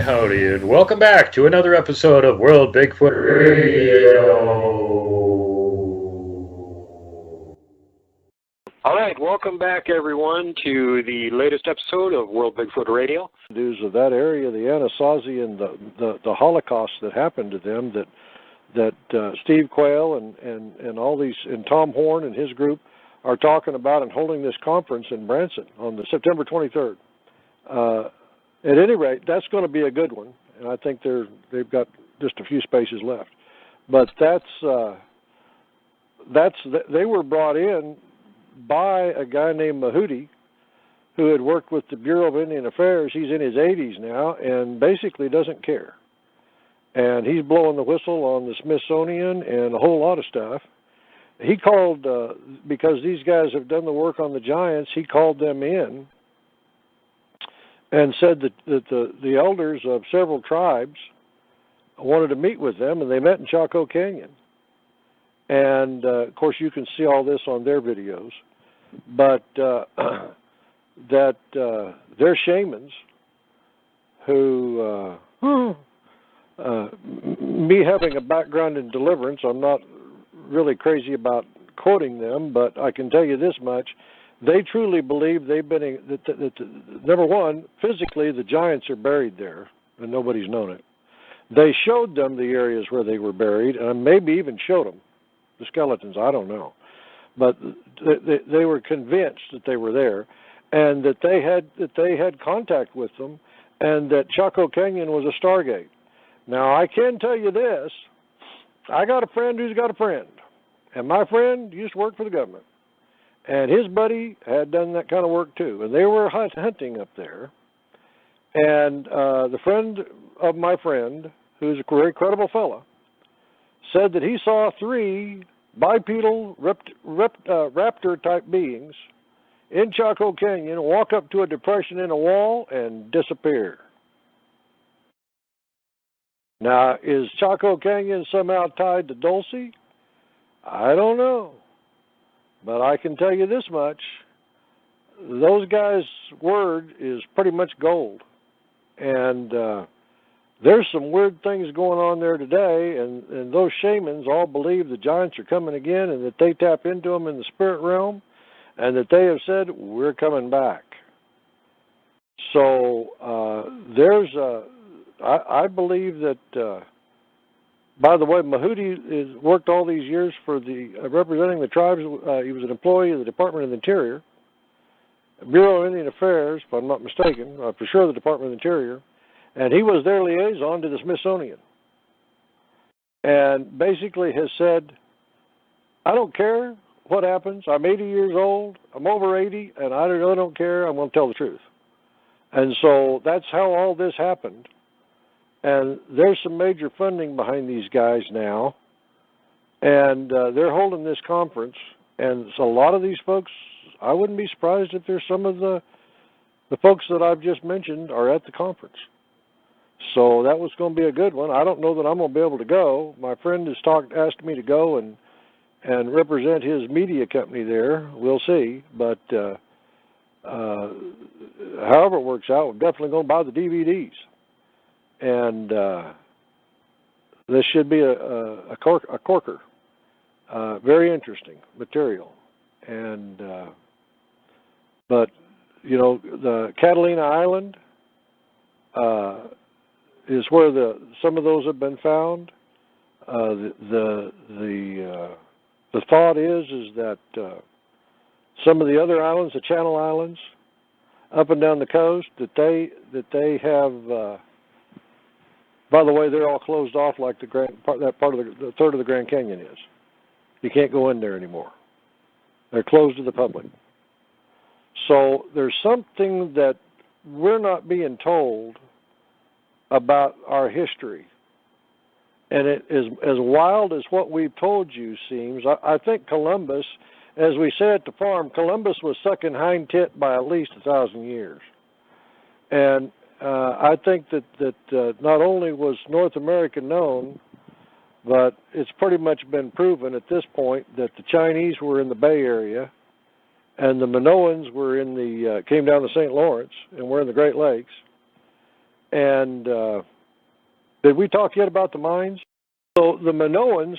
Howdy, and welcome back to another episode of World Bigfoot Radio. All right, welcome back, everyone, to the latest episode of World Bigfoot Radio. News of that area, the Anasazi and the Holocaust that happened to them, that Steve Quayle and all these, and Tom Horn and his group are talking about and holding this conference in Branson on the September 23rd. At any rate, that's going to be a good one, and I think they've got just a few spaces left. But they were brought in by a guy named Mahudi, who had worked with the Bureau of Indian Affairs. He's in his 80s now, and basically doesn't care. And he's blowing the whistle on the Smithsonian and a whole lot of stuff. He called, because these guys have done the work on the giants, he called them in and said that the elders of several tribes wanted to meet with them, and they met in Chaco Canyon. And, of course, you can see all this on their videos. But that they're shamans who, me having a background in deliverance, I'm not really crazy about quoting them, but I can tell you this much. They truly believe they've been, number one, physically the giants are buried there, and nobody's known it. They showed them the areas where they were buried, and maybe even showed them the skeletons, I don't know. But they were convinced that they were there, and that they had contact with them, and that Chaco Canyon was a stargate. Now, I can tell you this. I got a friend who's got a friend, and my friend used to work for the government. And his buddy had done that kind of work too. And they were hunting up there. And the friend of my friend, who's a very credible fella, said that he saw 3 bipedal raptor-type beings in Chaco Canyon walk up to a depression in a wall and disappear. Now, is Chaco Canyon somehow tied to Dulce? I don't know. But I can tell you this much, those guys' word is pretty much gold. And there's some weird things going on there today, and those shamans all believe the giants are coming again, and that they tap into them in the spirit realm, and that they have said, we're coming back. So I believe that... by the way, Mahudi has worked all these years for representing the tribes. He was an employee of the Department of the Interior, Bureau of Indian Affairs, if I'm not mistaken, for sure the Department of the Interior, and he was their liaison to the Smithsonian. And basically has said, I don't care what happens. I'm 80 years old. I'm over 80, and I really don't care. I'm going to tell the truth. And so that's how all this happened. And there's some major funding behind these guys now, and they're holding this conference. And so a lot of these folks, I wouldn't be surprised if there's some of the folks that I've just mentioned are at the conference. So that was going to be a good one. I don't know that I'm going to be able to go. My friend has asked me to go and represent his media company there. We'll see. But however it works out, we're definitely going to buy the DVDs. And this should be a corker. Very interesting material. And but you know, the Catalina Island is where some of those have been found. The thought is that some of the other islands, the Channel Islands, up and down the coast, that they have. By the way, they're all closed off, like that part of the third of the Grand Canyon is. You can't go in there anymore. They're closed to the public. So there's something that we're not being told about our history. And it is as wild as what we've told you seems. I think Columbus, as we say at the farm, Columbus was sucking hind tit by at least 1,000 years. And I think that not only was North America known, but it's pretty much been proven at this point that the Chinese were in the Bay Area, and the Minoans were came down the St. Lawrence and were in the Great Lakes. And did we talk yet about the mines? So the Minoans,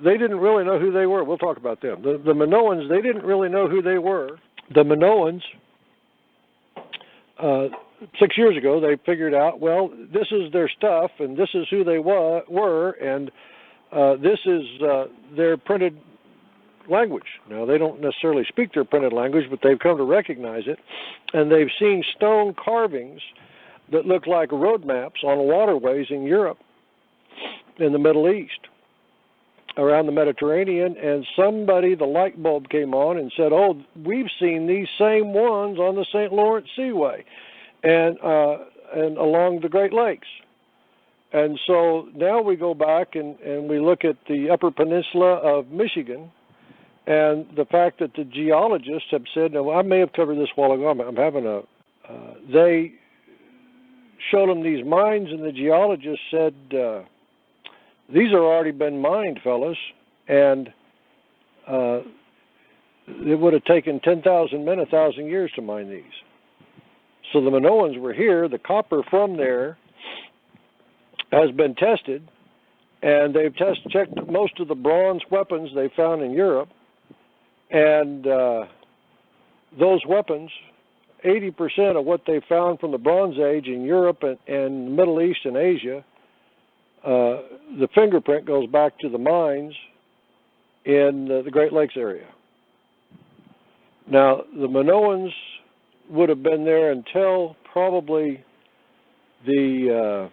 they didn't really know who they were. We'll talk about them. The Minoans, they didn't really know who they were. The Minoans, 6 years ago, they figured out, well, this is their stuff, and this is who they were, and this is their printed language. Now, they don't necessarily speak their printed language, but they've come to recognize it, and they've seen stone carvings that look like road maps on waterways in Europe, in the Middle East, around the Mediterranean, and the light bulb came on and said, oh, we've seen these same ones on the St. Lawrence Seaway and along the Great Lakes. And so now we go back and we look at the Upper Peninsula of Michigan, and the fact that the geologists have said, now I may have covered this a while ago, I'm having they showed them these mines, and the geologists said, these have already been mined, fellas, and it would have taken 10,000 men 1,000 years to mine these. So the Minoans were here. The copper from there has been tested, and they've checked most of the bronze weapons they found in Europe, and those weapons, 80% of what they found from the Bronze Age in Europe and the Middle East and Asia, the fingerprint goes back to the mines in the Great Lakes area. Now, the Minoans would have been there until probably the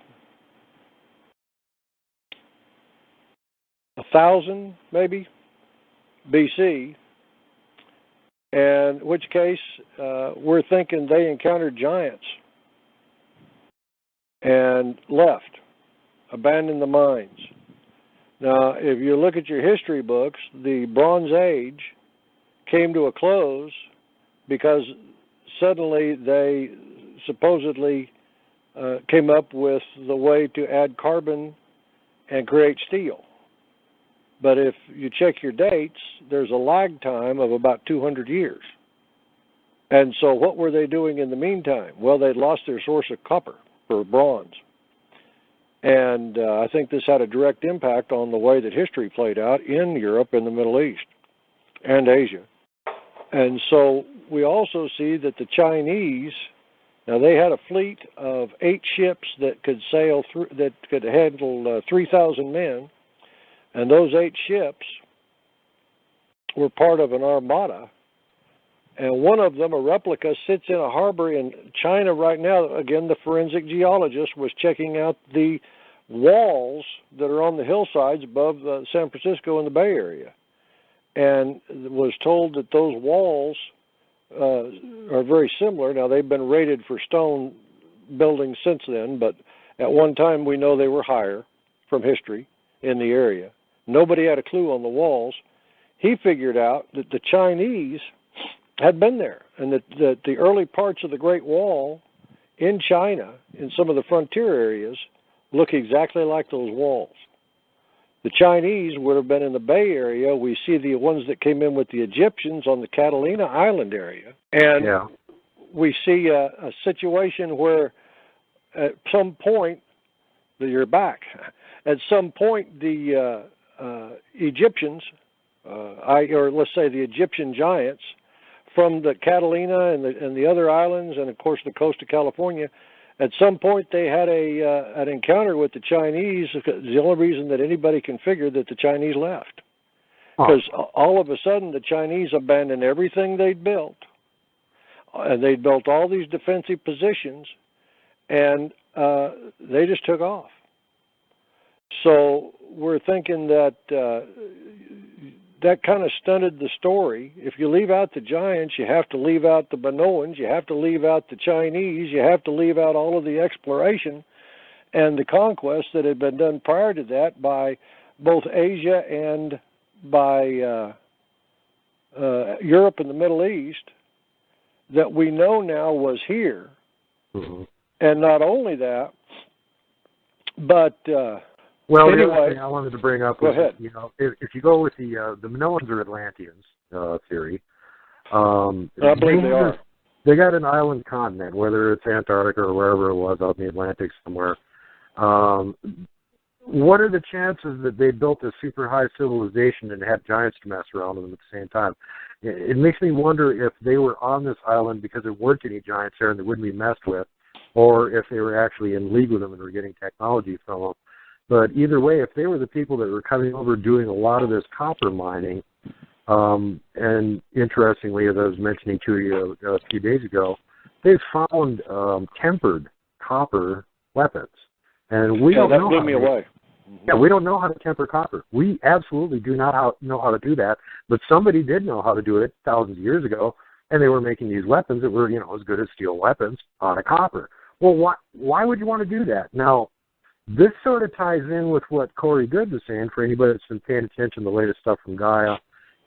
1000, maybe, BC, in which case we're thinking they encountered giants and left, abandoned the mines. Now, if you look at your history books, the Bronze Age came to a close because suddenly they supposedly came up with the way to add carbon and create steel. But if you check your dates, there's a lag time of about 200 years. And so what were they doing in the meantime? Well, they'd lost their source of copper or bronze. And I think this had a direct impact on the way that history played out in Europe and the Middle East and Asia. And so we also see that the Chinese, now they had a fleet of 8 ships that could sail through, that could handle 3,000 men. And those 8 ships were part of an armada. And one of them, a replica, sits in a harbor in China right now. Again, the forensic geologist was checking out the walls that are on the hillsides above San Francisco and the Bay Area, and was told that those walls are very similar. Now, they've been rated for stone buildings since then, but at one time we know they were higher from history in the area. Nobody had a clue on the walls. He figured out that the Chinese had been there, and that the early parts of the Great Wall in China, in some of the frontier areas, look exactly like those walls. The Chinese would have been in the Bay Area. We see the ones that came in with the Egyptians on the Catalina Island area. And we see a situation where at some point, you're back. At some point, the Egyptians, or let's say the Egyptian giants, from the Catalina and the other islands, and of course the coast of California, at some point they had an encounter with the Chinese. The only reason that anybody can figure that the Chinese left, because all of a sudden the Chinese abandoned everything they'd built, and they'd built all these defensive positions, and they just took off. So we're thinking that that kind of stunted the story. If you leave out the giants, you have to leave out the Minoans, you have to leave out the Chinese, you have to leave out all of the exploration and the conquest that had been done prior to that by both Asia and by Europe and the Middle East, that we know now was here. Mm-hmm. And not only that, but well, anyway, the other thing I wanted to bring up was, you know, if you go with the Minoans or Atlanteans theory, I believe they are. They got an island continent, whether it's Antarctica or wherever it was out in the Atlantic somewhere. What are the chances that they built a super high civilization and had giants to mess around with them at the same time? It makes me wonder if they were on this island because there weren't any giants there and they wouldn't be messed with, or if they were actually in league with them and were getting technology from them. But either way, if they were the people that were coming over doing a lot of this copper mining, and interestingly, as I was mentioning to you a few days ago, they've found tempered copper weapons. And we don't know. That blew me away. Yeah, we don't know how to temper copper. We absolutely do not know how to do that. But somebody did know how to do it thousands of years ago, and they were making these weapons that were, you know, as good as steel weapons out of copper. Well, why would you want to do that? Now, this sort of ties in with what Corey Good was saying, for anybody that's been paying attention to the latest stuff from Gaia,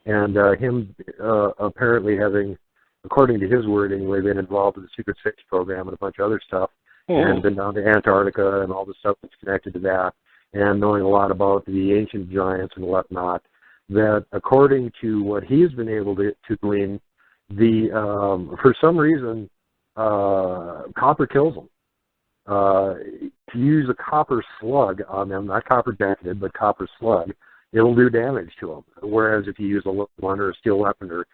and him apparently having, according to his word anyway, been involved in the Secret Six program and a bunch of other stuff, and been down to Antarctica and all the stuff that's connected to that, and knowing a lot about the ancient giants and whatnot, that according to what he's been able to glean, for some reason, copper kills them. To use a copper slug on them, not copper detonate, but copper slug, it'll do damage to them. Whereas if you use a one or a steel weapon or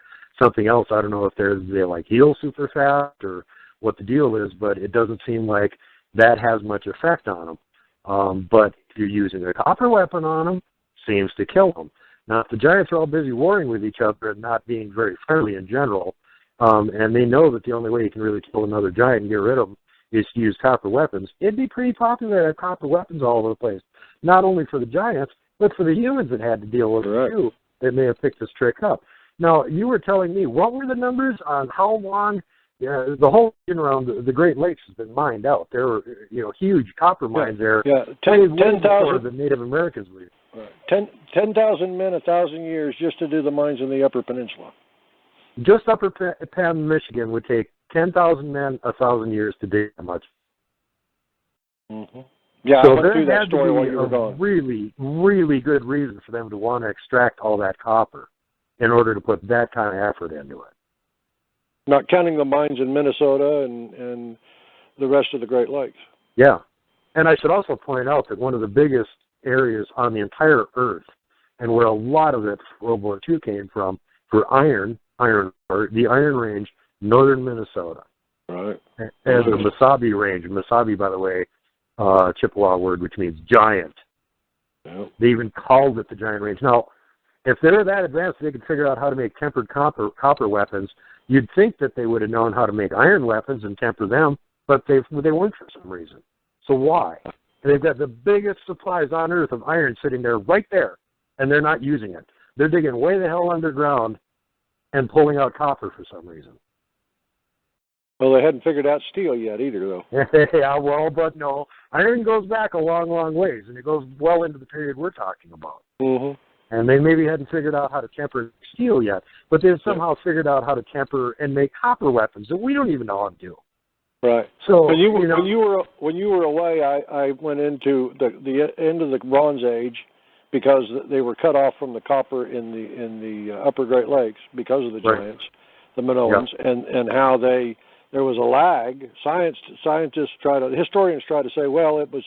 something else, I don't know if they like heal super fast or what the deal is, but it doesn't seem like that has much effect on them. But if you're using a copper weapon on them, seems to kill them. Now, if the giants are all busy warring with each other and not being very friendly in general, and they know that the only way you can really kill another giant and get rid of them is to use copper weapons, it'd be pretty popular to have copper weapons all over the place. Not only for the giants, but for the humans that had to deal with it too, that may have picked this trick up. Now, you were telling me, what were the numbers on how long the whole region around the Great Lakes has been mined out? There were, you know, huge copper mines there. Yeah, 10,000 the Native Americans were. 10,000 men, 1,000 years just to do the mines in the Upper Peninsula. Just Upper Penn, Michigan would take 10,000 men, 1,000 years to dig that much. Mm-hmm. Yeah, so I went through that story while you were gone. Really, really good reason for them to want to extract all that copper in order to put that kind of effort into it. Not counting the mines in Minnesota and the rest of the Great Lakes. Yeah. And I should also point out that one of the biggest areas on the entire Earth, and where a lot of it World War II came from, for the Iron Range, northern Minnesota. Right. And the Mesabi Range. Mesabi, by the way, Chippewa word, which means giant. Yep. They even called it the Giant Range. Now, if they're that advanced, they could figure out how to make tempered copper weapons. You'd think that they would have known how to make iron weapons and temper them, but they weren't for some reason. So why? And they've got the biggest supplies on Earth of iron sitting there, right there, and they're not using it. They're digging way the hell underground and pulling out copper for some reason. Well, they hadn't figured out steel yet either, though. Yeah, well, but no. Iron goes back a long, long ways, and it goes well into the period we're talking about. Mm-hmm. And they maybe hadn't figured out how to temper steel yet, but they've somehow figured out how to temper and make copper weapons that we don't even know how to do. Right. So when you were away, I went into the end of the Bronze Age, because they were cut off from the copper in the upper Great Lakes because of the giants, the Minoans, and how there was a lag. Historians try to say, well, it was,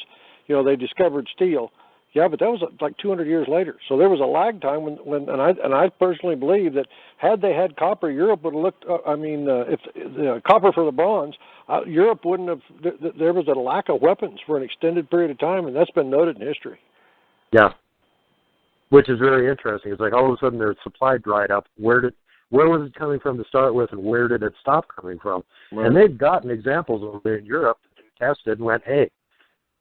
they discovered steel. Yeah, but that was like 200 years later. So there was a lag time and I personally believe that had they had copper, Europe would have looked. If copper for the bronze, Europe wouldn't have. There was a lack of weapons for an extended period of time, and that's been noted in history. Yeah, which is very interesting. It's like all of a sudden their supply dried up. Where was it coming from to start with, and where did it stop coming from? Right. And they've gotten examples over there in Europe that they tested and went, hey,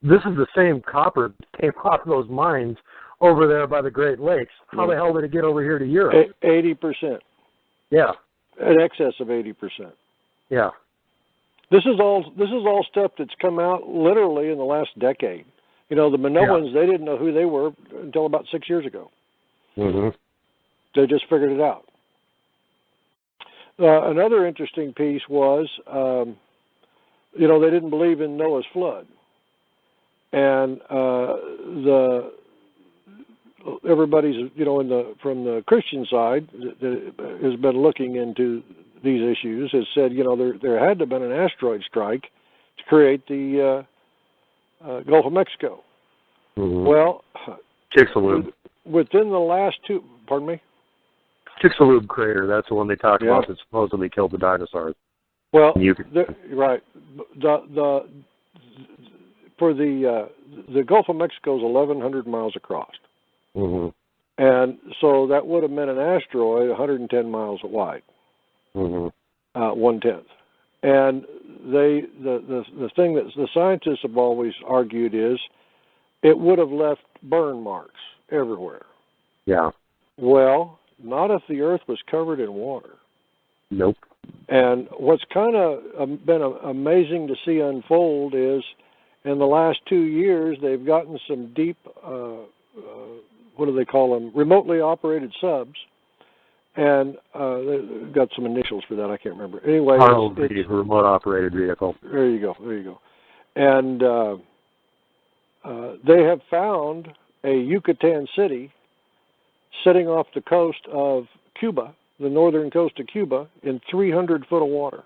this is the same copper that came off those mines over there by the Great Lakes. How the hell did it get over here to Europe? 80%. Yeah. In excess of 80%. Yeah. This is all stuff that's come out literally in the last decade. The Minoans, they didn't know who they were until about 6 years ago. Mm-hmm. They just figured it out. Another interesting piece was, they didn't believe in Noah's flood. And everybody's from the Christian side that has been looking into these issues has said there had to have been an asteroid strike to create the Gulf of Mexico. Mm-hmm. Well, Chicxulub. Within the last two, pardon me. Chicxulub crater. That's the one they talked about that supposedly killed the dinosaurs. Well, right. For the Gulf of Mexico is 1,100 miles across. Mm-hmm. And so that would have meant an asteroid 110 miles wide. Mm-hmm. 1/10. And the thing that the scientists have always argued is it would have left burn marks everywhere. Yeah. Well, not if the Earth was covered in water. Nope. And what's kind of been amazing to see unfold is in the last 2 years, they've gotten some deep, what do they call them, remotely operated subs. And they've got some initials for that. I can't remember. Anyway, it's remote operated vehicle. There you go. And they have found a Yucatan city sitting off the coast of Cuba, the northern coast of Cuba, in 300 foot of water.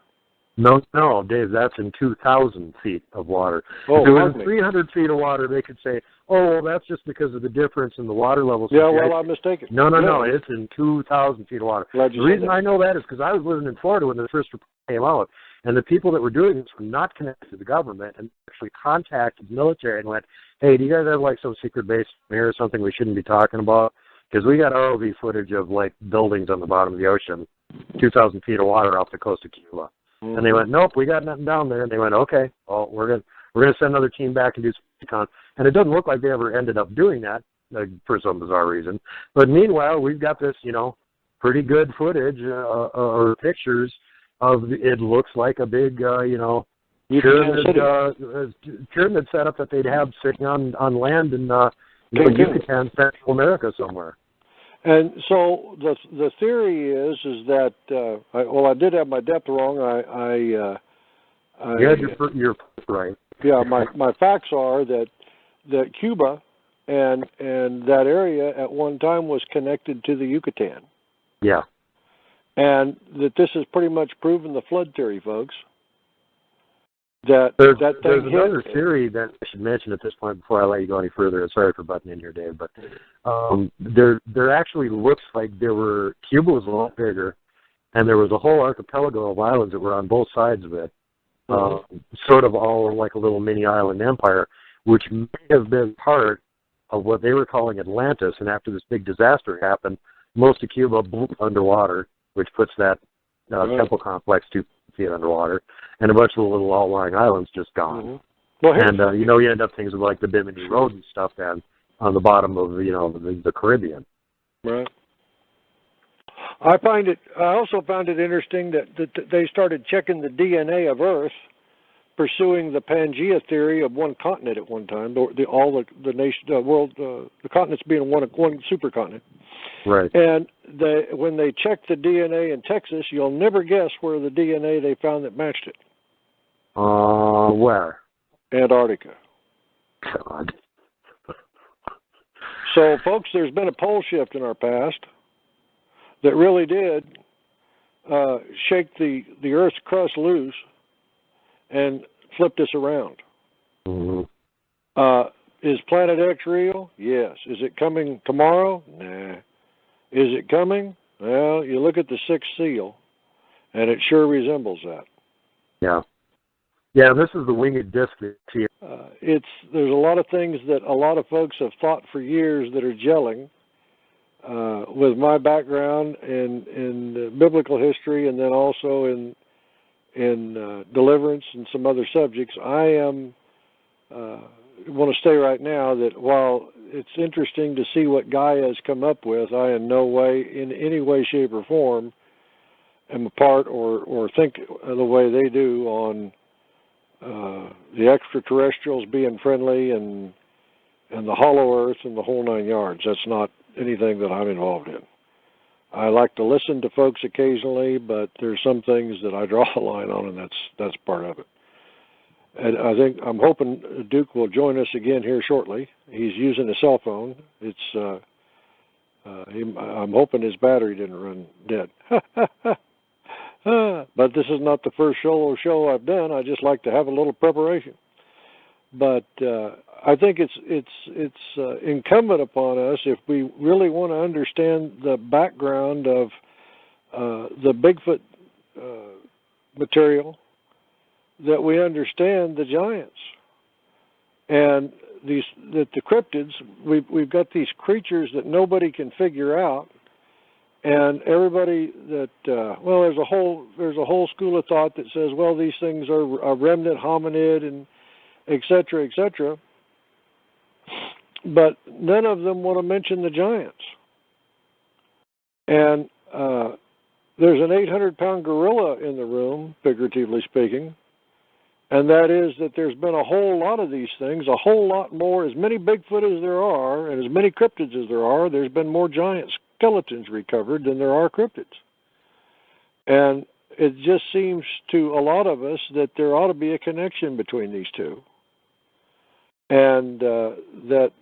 No, Dave, that's in 2,000 feet of water. Oh, if it was in 300 feet of water, they could say, oh, well, that's just because of the difference in the water levels. Yeah, well, I'm mistaken. No, it's in 2,000 feet of water. The reason I know that is because I was living in Florida when the first report came out, and the people that were doing this were not connected to the government and actually contacted the military and went, hey, do you guys have like some secret base here or something we shouldn't be talking about? Because we got ROV footage of like buildings on the bottom of the ocean, 2,000 feet of water off the coast of Cuba. Mm-hmm. And they went, nope, we got nothing down there. And they went, okay, well, we're gonna send another team back and do some recon. And it doesn't look like they ever ended up doing that for some bizarre reason. But meanwhile, we've got this, pretty good footage or pictures of it looks like a big, pyramid setup that they'd have sitting on land in Yucatan, Central America somewhere. And so the theory is that I did have my depth wrong. You had your right. Yeah, my facts are that Cuba and that area at one time was connected to the Yucatan. Yeah. And that this has pretty much proven the flood theory, folks. There's another theory that I should mention at this point before I let you go any further. Sorry for butting in here, Dave, but there actually looks like Cuba was a lot bigger, and there was a whole archipelago of islands that were on both sides of it, sort of all like a little mini island empire, which may have been part of what they were calling Atlantis. And after this big disaster happened, most of Cuba blew underwater, which puts that temple complex 2 feet underwater, and a bunch of the little outlying islands just gone. Mm-hmm. Well, and you end up things with like the Bimini Road and stuff then on the bottom of the Caribbean. Right. I also found it interesting that they started checking the DNA of Earth, pursuing the Pangea theory of one continent at one time. The continents being one supercontinent. Right. And when they checked the DNA in Texas, you'll never guess where the DNA they found that matched it. Where? Antarctica. God. So, folks, there's been a pole shift in our past that really did shake the Earth's crust loose and flipped us around. Mm-hmm. Is Planet X real? Yes. Is it coming tomorrow? Nah. Is it coming? Well, you look at the sixth seal, and it sure resembles that. Yeah. Yeah, this is the winged disc here. There's a lot of things that a lot of folks have thought for years that are gelling. With my background in biblical history and then also in deliverance and some other subjects, I want to say right now that while it's interesting to see what Gaia has come up with, I in no way, in any way, shape, or form, am a part or think the way they do on the extraterrestrials being friendly and the hollow earth and the whole nine yards. That's not anything that I'm involved in. I like to listen to folks occasionally, but there's some things that I draw a line on, and that's part of it. And I'm hoping Duke will join us again here shortly. He's using a cell phone. I'm hoping his battery didn't run dead. But this is not the first solo show I've done. I just like to have a little preparation. But I think it's incumbent upon us, if we really want to understand the background of the Bigfoot material, that we understand the giants and the cryptids. We've got these creatures that nobody can figure out, and everybody that there's a whole school of thought that says, well, these things are a remnant hominid and et cetera, but none of them want to mention the giants. And there's an 800-pound gorilla in the room, figuratively speaking, and that is that there's been a whole lot of these things, a whole lot more, as many Bigfoot as there are, and as many cryptids as there are, there's been more giant skeletons recovered than there are cryptids. And it just seems to a lot of us that there ought to be a connection between these two. And that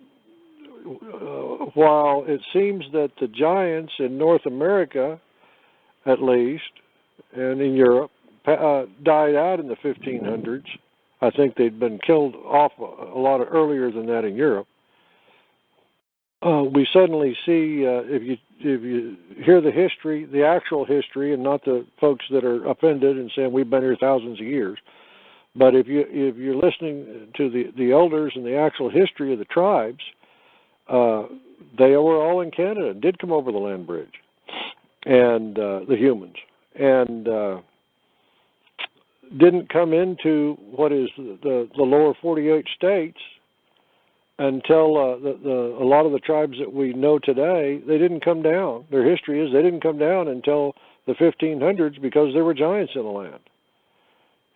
while it seems that the giants in North America, at least, and in Europe, died out in the 1500s, I think they'd been killed off a lot earlier than that in Europe. We suddenly see, if you hear the history, the actual history, and not the folks that are offended and saying we've been here thousands of years, but if you're listening to the elders and the actual history of the tribes, they were all in Canada and did come over the land bridge, and the humans, and didn't come into what is the lower 48 states until a lot of the tribes that we know today, they didn't come down. Their history is they didn't come down until the 1500s because there were giants in the land.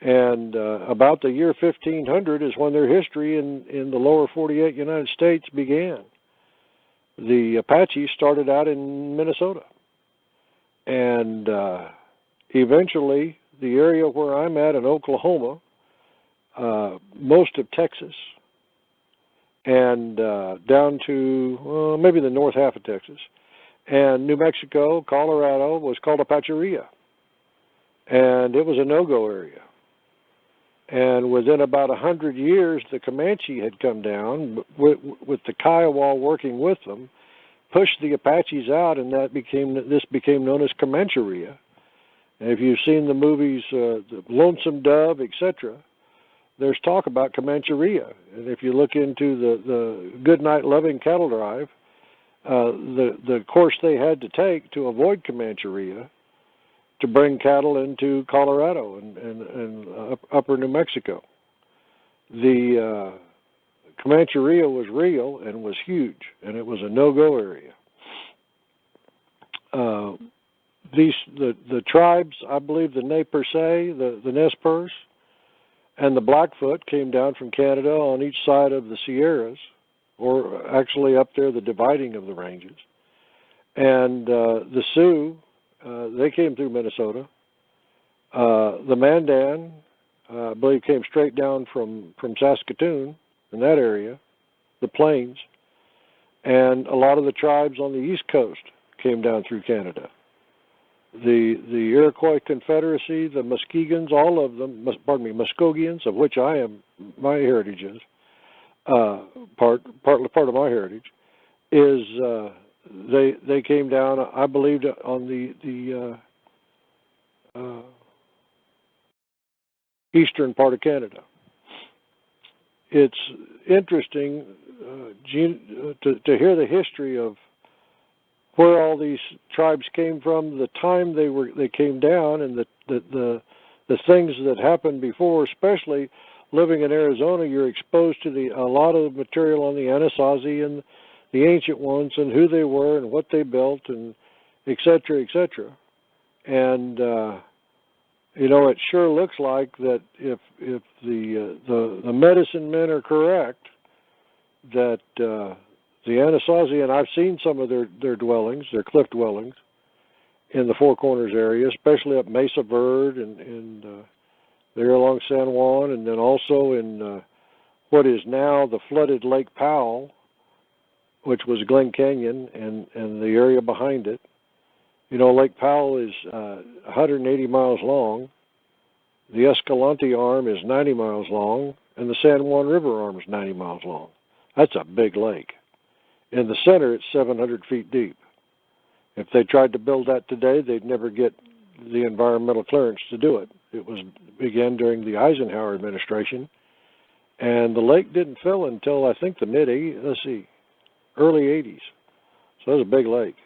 And about the year 1500 is when their history in the lower 48 United States began. The Apaches started out in Minnesota. And eventually, the area where I'm at in Oklahoma, most of Texas, and down to maybe the north half of Texas, and New Mexico, Colorado was called Apacheria. And it was a no-go area. And within about 100 years, the Comanche had come down with the Kiowa working with them, pushed the Apaches out, and this became known as Comancheria. And if you've seen the movies The Lonesome Dove, etc., there's talk about Comancheria. And if you look into the Goodnight Loving Cattle Drive, the course they had to take to avoid Comancheria to bring cattle into Colorado and upper New Mexico. The Comancheria was real and was huge, and it was a no-go area. The tribes, I believe the Nez Perce, the Nez Perce, and the Blackfoot came down from Canada on each side of the Sierras, or actually up there, the dividing of the ranges. And the Sioux, they came through Minnesota. The Mandan, I believe, came straight down from Saskatoon in that area, the plains. and a lot of the tribes on the East Coast came down through Canada. The Iroquois Confederacy, the Muskegans, all of them, Muskogeans, of which my heritage is, part of my heritage, is they came down, I believe, on the eastern part of Canada. It's interesting to hear the history of where all these tribes came from, the time they came down, and the things that happened before. Especially living in Arizona, you're exposed to a lot of material on the Anasazi and the ancient ones, and who they were and what they built, and et cetera, et cetera. And it sure looks like that if the medicine men are correct, that the Anasazi, and I've seen some of their dwellings, their cliff dwellings, in the Four Corners area, especially up Mesa Verde and there along San Juan, and then also in what is now the flooded Lake Powell, which was Glen Canyon, and the area behind it. Lake Powell is 180 miles long. The Escalante Arm is 90 miles long, and the San Juan River Arm is 90 miles long. That's a big lake. In the center, it's 700 feet deep. If they tried to build that today, they'd never get the environmental clearance to do it. It began during the Eisenhower administration, and the lake didn't fill until I think the early 80s. So it was a big lake.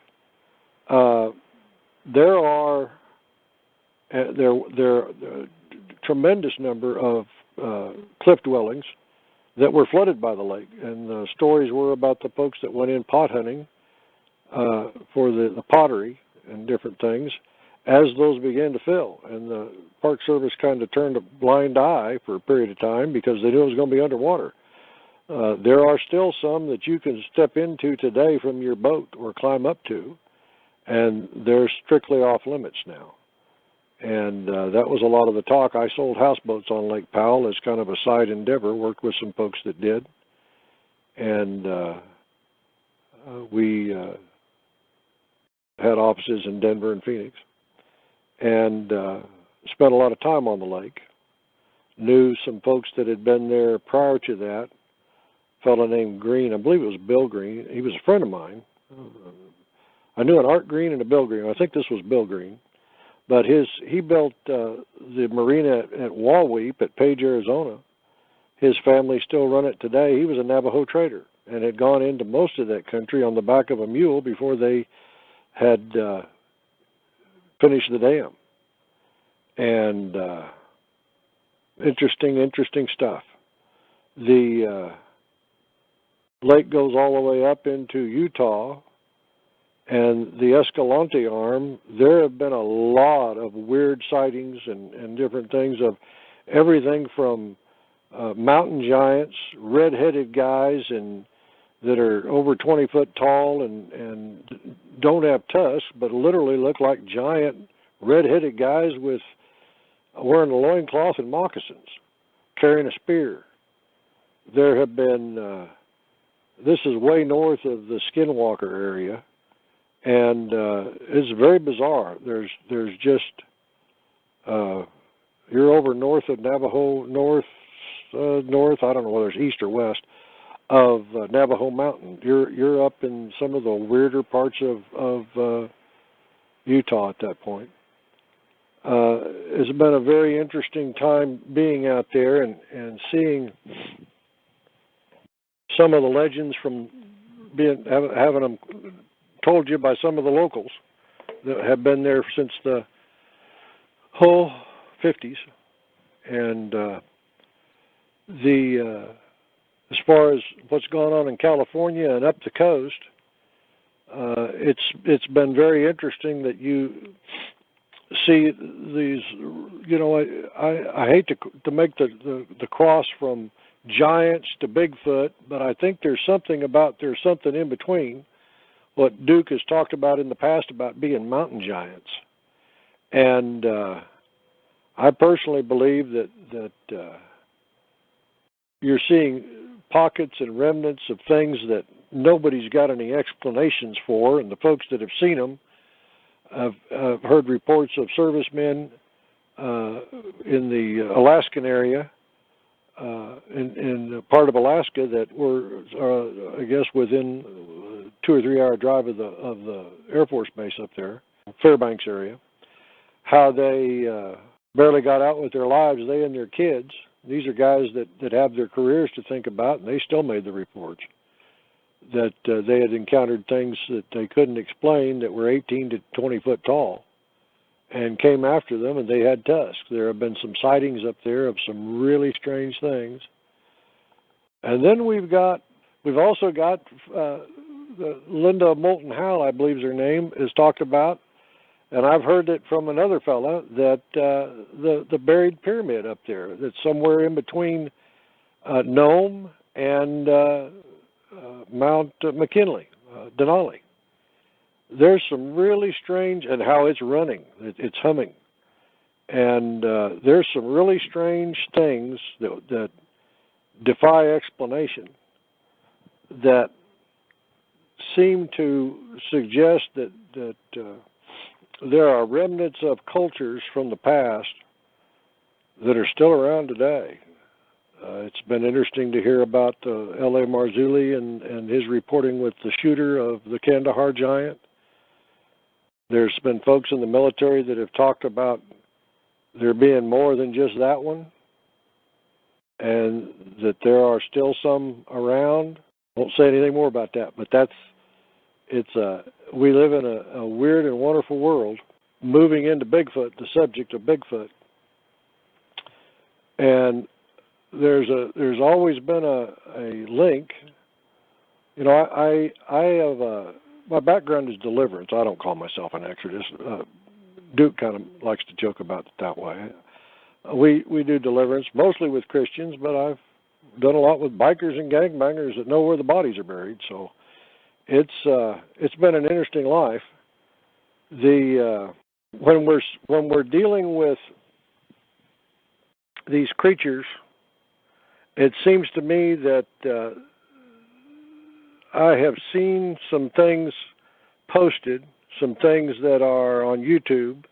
There are a tremendous number of cliff dwellings that were flooded by the lake, and the stories were about the folks that went in pot hunting for the pottery and different things as those began to fill, and the Park Service kind of turned a blind eye for a period of time because they knew it was going to be underwater. There are still some that you can step into today from your boat or climb up to, and they're strictly off limits now. And that was a lot of the talk. I sold houseboats on Lake Powell as kind of a side endeavor, worked with some folks that did. And we had offices in Denver and Phoenix. And spent a lot of time on the lake. Knew some folks that had been there prior to that. A fellow named Green, I believe it was Bill Green. He was a friend of mine. I knew an Art Green and a Bill Green. I think this was Bill Green. But he built the marina at Walweep at Page, Arizona. His family still run it today. He was a Navajo trader and had gone into most of that country on the back of a mule before they had finished the dam. And interesting stuff. The lake goes all the way up into Utah. And the Escalante Arm, there have been a lot of weird sightings and different things of everything from mountain giants, red-headed guys that are over 20 foot tall and don't have tusks, but literally look like giant red-headed guys wearing a loincloth and moccasins, carrying a spear. There have been, this is way north of the Skinwalker area. And it's very bizarre. There's just you're over north of Navajo, north. I don't know whether it's east or west of Navajo Mountain. You're up in some of the weirder parts of Utah at that point. It's been a very interesting time being out there and seeing some of the legends from having them told you by some of the locals that have been there since the whole 50s. And as far as what's going on in California and up the coast, it's been very interesting that you see these. I hate to make the cross from giants to Bigfoot, but I think there's something in between. What Duke has talked about in the past about being mountain giants. And I personally believe that you're seeing pockets and remnants of things that nobody's got any explanations for, and the folks that have seen them have heard reports of servicemen in the Alaskan area, in part of Alaska, that were, I guess, within 2 or 3 hour drive of the Air Force Base up there, Fairbanks area, how they barely got out with their lives, they and their kids. These are guys that have their careers to think about, and they still made the reports that they had encountered things that they couldn't explain that were 18 to 20 foot tall, and came after them, and they had tusks. There have been some sightings up there of some really strange things. And then we've also got Linda Moulton Howell, I believe is her name, is talked about, and I've heard it from another fella, that the buried pyramid up there, that's somewhere in between Nome and Mount McKinley, Denali. There's some really strange, and how it's running, it's humming. And there's some really strange things that defy explanation, that seem to suggest that there are remnants of cultures from the past that are still around today. It's been interesting to hear about L.A. Marzulli and his reporting with the shooter of the Kandahar giant. There's been folks in the military that have talked about there being more than just that one, and that there are still some around. Won't say anything more about that, but we live in a weird and wonderful world. Moving into Bigfoot, the subject of Bigfoot, and there's always been a link. You know, I have my background is deliverance. I don't call myself an exorcist. Duke kind of likes to joke about it that way. We do deliverance mostly with Christians, but I've done a lot with bikers and gangbangers that know where the bodies are buried. So it's been an interesting life. When we're dealing with these creatures, it seems to me that I have seen some things posted, some things that are on YouTube,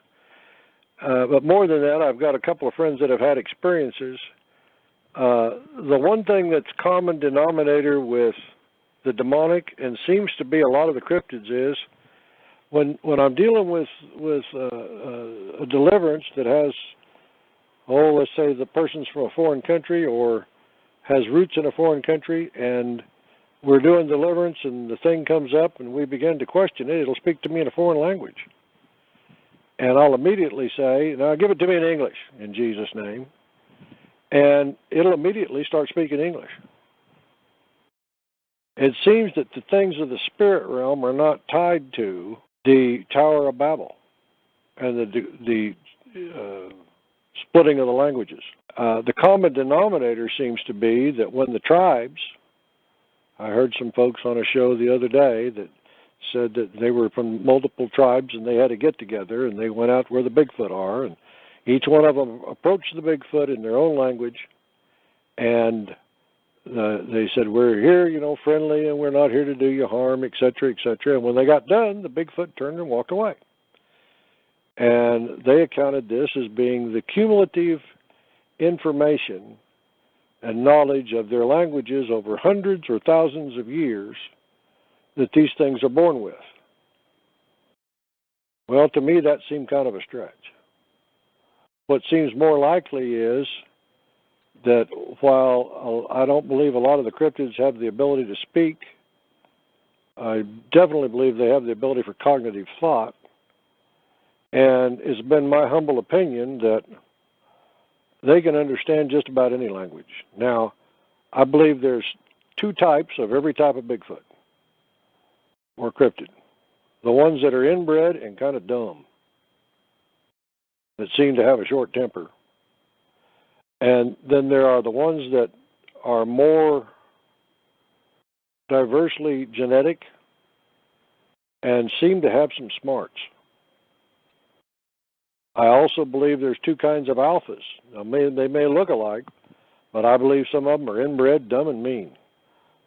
but more than that, I've got a couple of friends that have had experiences. The one thing that's common denominator with the demonic, and seems to be a lot of the cryptids, is when I'm dealing with a deliverance that has, let's say the person's from a foreign country or has roots in a foreign country, and we're doing deliverance and the thing comes up and we begin to question it, it'll speak to me in a foreign language. And I'll immediately say, now give it to me in English, in Jesus' name. And it'll immediately start speaking English. It seems that the things of the spirit realm are not tied to the Tower of Babel and the splitting of the languages. The common denominator seems to be that when the tribes, I heard some folks on a show the other day that said that they were from multiple tribes and they had to get together and they went out where the Bigfoot are, and each one of them approached the Bigfoot in their own language, and they said, we're here, friendly, and we're not here to do you harm, etc., etc. And when they got done, the Bigfoot turned and walked away. And they accounted this as being the cumulative information and knowledge of their languages over hundreds or thousands of years that these things are born with. Well, to me, that seemed kind of a stretch. What seems more likely is that while I don't believe a lot of the cryptids have the ability to speak, I definitely believe they have the ability for cognitive thought. And it's been my humble opinion that they can understand just about any language. Now, I believe there's two types of every type of Bigfoot or cryptid. The ones that are inbred and kind of dumb, that seem to have a short temper. And then there are the ones that are more diversely genetic and seem to have some smarts. I also believe there's two kinds of alphas. Now, they may look alike, but I believe some of them are inbred, dumb, and mean.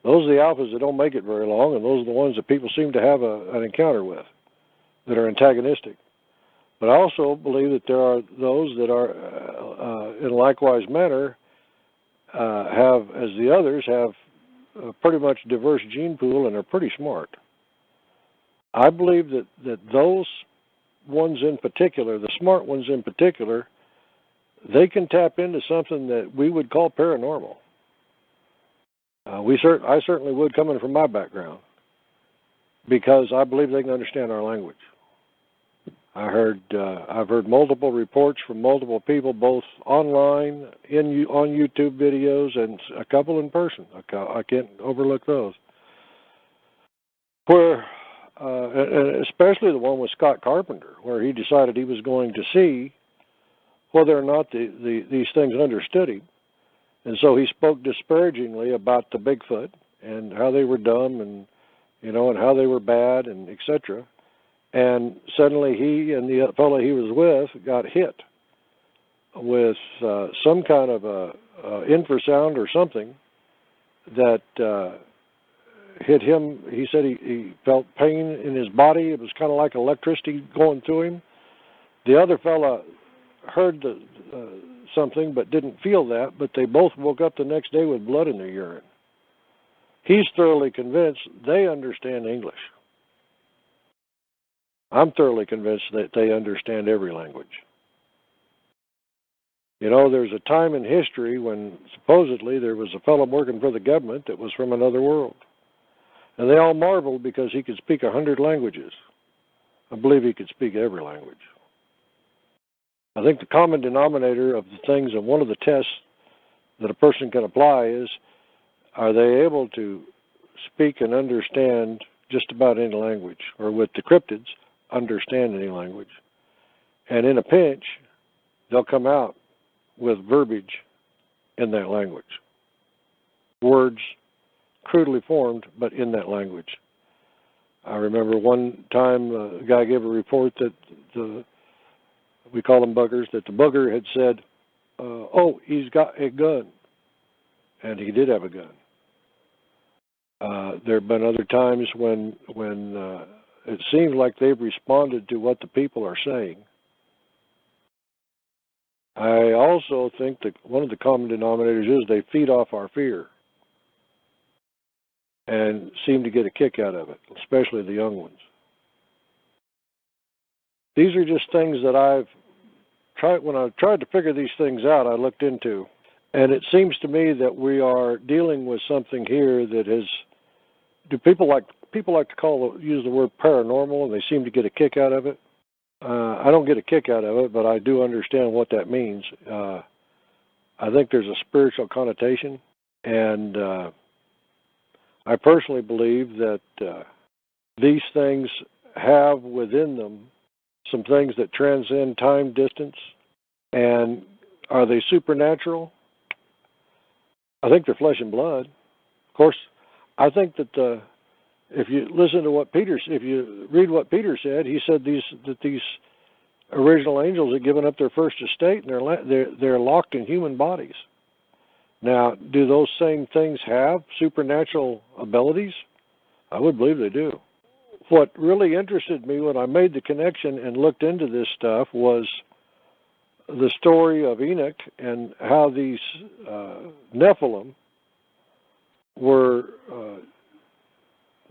Those are the alphas that don't make it very long, and those are the ones that people seem to have an encounter with, that are antagonistic. But I also believe that there are those that are, in likewise manner, have, as the others, have a pretty much diverse gene pool and are pretty smart. I believe that those ones in particular, the smart ones in particular, they can tap into something that we would call paranormal. I certainly would, coming from my background, because I believe they can understand our language. I've heard multiple reports from multiple people, both online, on YouTube videos, and a couple in person. I can't overlook those. Where, and especially the one with Scott Carpenter, where he decided he was going to see whether or not these things understood him. And so he spoke disparagingly about the Bigfoot and how they were dumb and, and how they were bad and etc. And suddenly he and the fellow he was with got hit with some kind of a infrasound or something that hit him. He said he felt pain in his body. It was kind of like electricity going through him. The other fellow heard something but didn't feel that, but they both woke up the next day with blood in their urine. He's thoroughly convinced they understand English. I'm thoroughly convinced that they understand every language. There's a time in history when supposedly there was a fellow working for the government that was from another world. And they all marveled because he could speak 100 languages. I believe he could speak every language. I think the common denominator of the things, and one of the tests that a person can apply is, are they able to speak and understand just about any language, or with the cryptids, understand any language? And in a pinch, they'll come out with verbiage in that language. Words crudely formed, but in that language. I remember one time a guy gave a report that we call them buggers, that the bugger had said, oh, he's got a gun. And he did have a gun. There have been other times when it seems like they've responded to what the people are saying. I also think that one of the common denominators is they feed off our fear and seem to get a kick out of it, especially the young ones. These are just things that when I've tried to figure these things out, I looked into. And it seems to me that we are dealing with something here that is, people like to use the word paranormal, and they seem to get a kick out of it. I don't get a kick out of it, but I do understand what that means. I think there's a spiritual connotation, and I personally believe that these things have within them some things that transcend time, distance, and are they supernatural? I think they're flesh and blood. Of course, I think that if you listen to if you read what Peter said, he said that these original angels had given up their first estate and they're locked in human bodies. Now, do those same things have supernatural abilities? I would believe they do. What really interested me when I made the connection and looked into this stuff was the story of Enoch and how these Nephilim were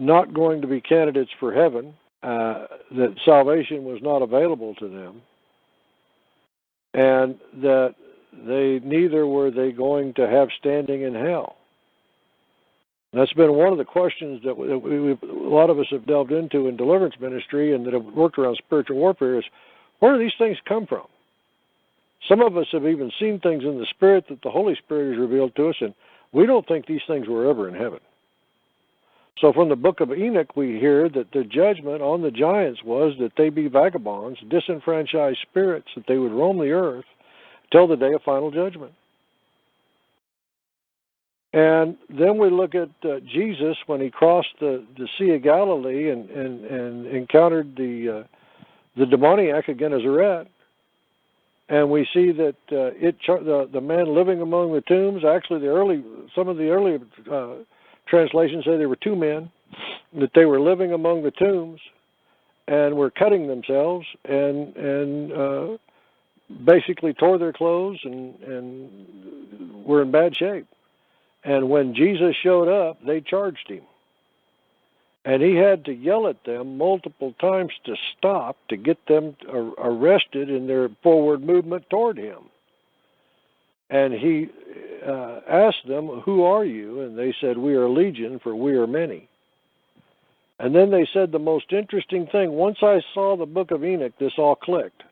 not going to be candidates for heaven, that salvation was not available to them, and that neither were they going to have standing in hell. That's been one of the questions that a lot of us have delved into in deliverance ministry and that have worked around spiritual warfare is, where do these things come from? Some of us have even seen things in the Spirit that the Holy Spirit has revealed to us, and we don't think these things were ever in heaven. So from the book of Enoch, we hear that the judgment on the giants was that they be vagabonds, disenfranchised spirits, that they would roam the earth till the day of final judgment. And then we look at Jesus when he crossed the Sea of Galilee and encountered the demoniac at Gennesaret. And we see that the man living among the tombs, actually some of the early translations say they were two men, that they were living among the tombs and were cutting themselves and basically tore their clothes and were in bad shape. And when Jesus showed up, they charged him. And he had to yell at them multiple times to stop, to get them arrested in their forward movement toward him. And he asked them, "Who are you?" And they said, "We are legion, for we are many." And then they said the most interesting thing. Once I saw the book of Enoch, this all clicked.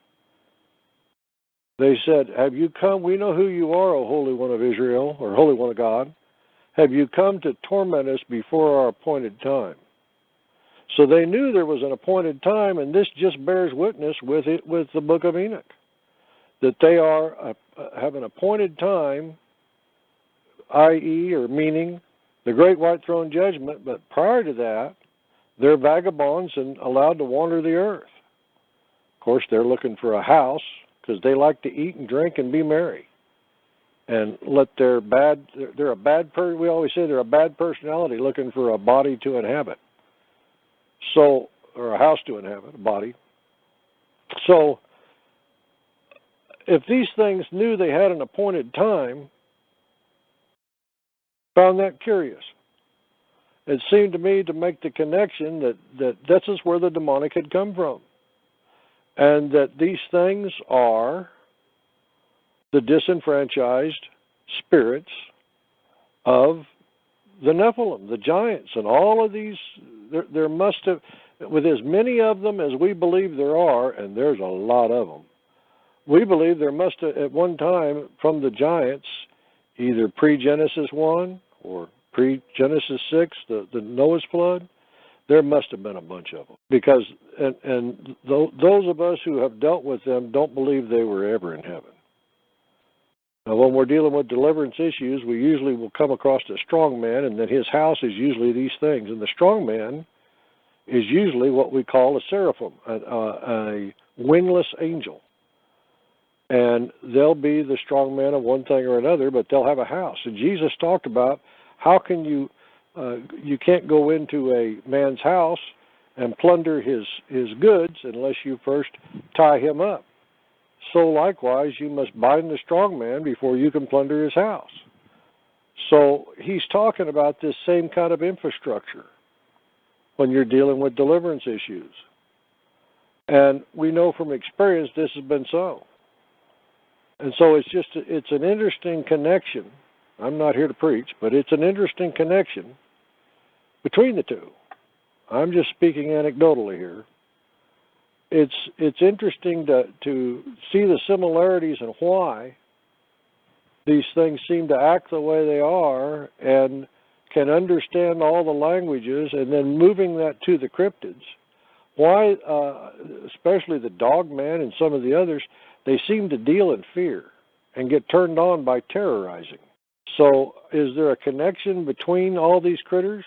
They said, "Have you come? We know who you are, O Holy One of Israel," or Holy One of God. "Have you come to torment us before our appointed time?" So they knew there was an appointed time, and this just bears witness with it, with the book of Enoch, that they have an appointed time, i.e., or meaning the great white throne judgment. But prior to that, they're vagabonds and allowed to wander the earth. Of course, they're looking for a house because they like to eat and drink and be merry, and let their they're a bad person. We always say they're a bad personality looking for a body to inhabit. So, or a house to inhabit, a body. So, if these things knew they had an appointed time, found that curious. It seemed to me to make the connection that this is where the demonic had come from. And that these things are the disenfranchised spirits of the Nephilim, the giants, and all of these. There must have, with as many of them as we believe there are, and there's a lot of them, we believe there must have, at one time, from the giants, either pre-Genesis 1 or pre-Genesis 6, the Noah's flood, there must have been a bunch of them. Because, and those of us who have dealt with them don't believe they were ever in heaven. Now, when we're dealing with deliverance issues, we usually will come across a strong man, and then his house is usually these things. And the strong man is usually what we call a seraphim, a wingless angel. And they'll be the strong man of one thing or another, but they'll have a house. And Jesus talked about how can you can't go into a man's house and plunder his goods unless you first tie him up. So likewise, you must bind the strong man before you can plunder his house. So he's talking about this same kind of infrastructure when you're dealing with deliverance issues. And we know from experience this has been so. And so it's an interesting connection. I'm not here to preach, but it's an interesting connection between the two. I'm just speaking anecdotally here. It's interesting to see the similarities and why these things seem to act the way they are and can understand all the languages, and then moving that to the cryptids. Why, especially the dog man and some of the others, they seem to deal in fear and get turned on by terrorizing. So is there a connection between all these critters?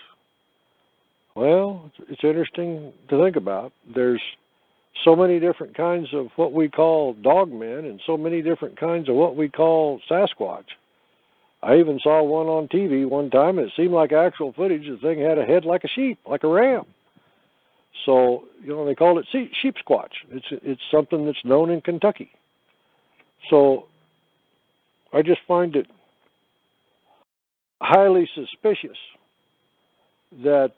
Well, it's interesting to think about. There's so many different kinds of what we call dogmen and so many different kinds of what we call Sasquatch. I even saw one on TV one time, and it seemed like actual footage. The thing had a head like a sheep, like a ram. So, they called it sheep squatch. It's something that's known in Kentucky. So I just find it highly suspicious that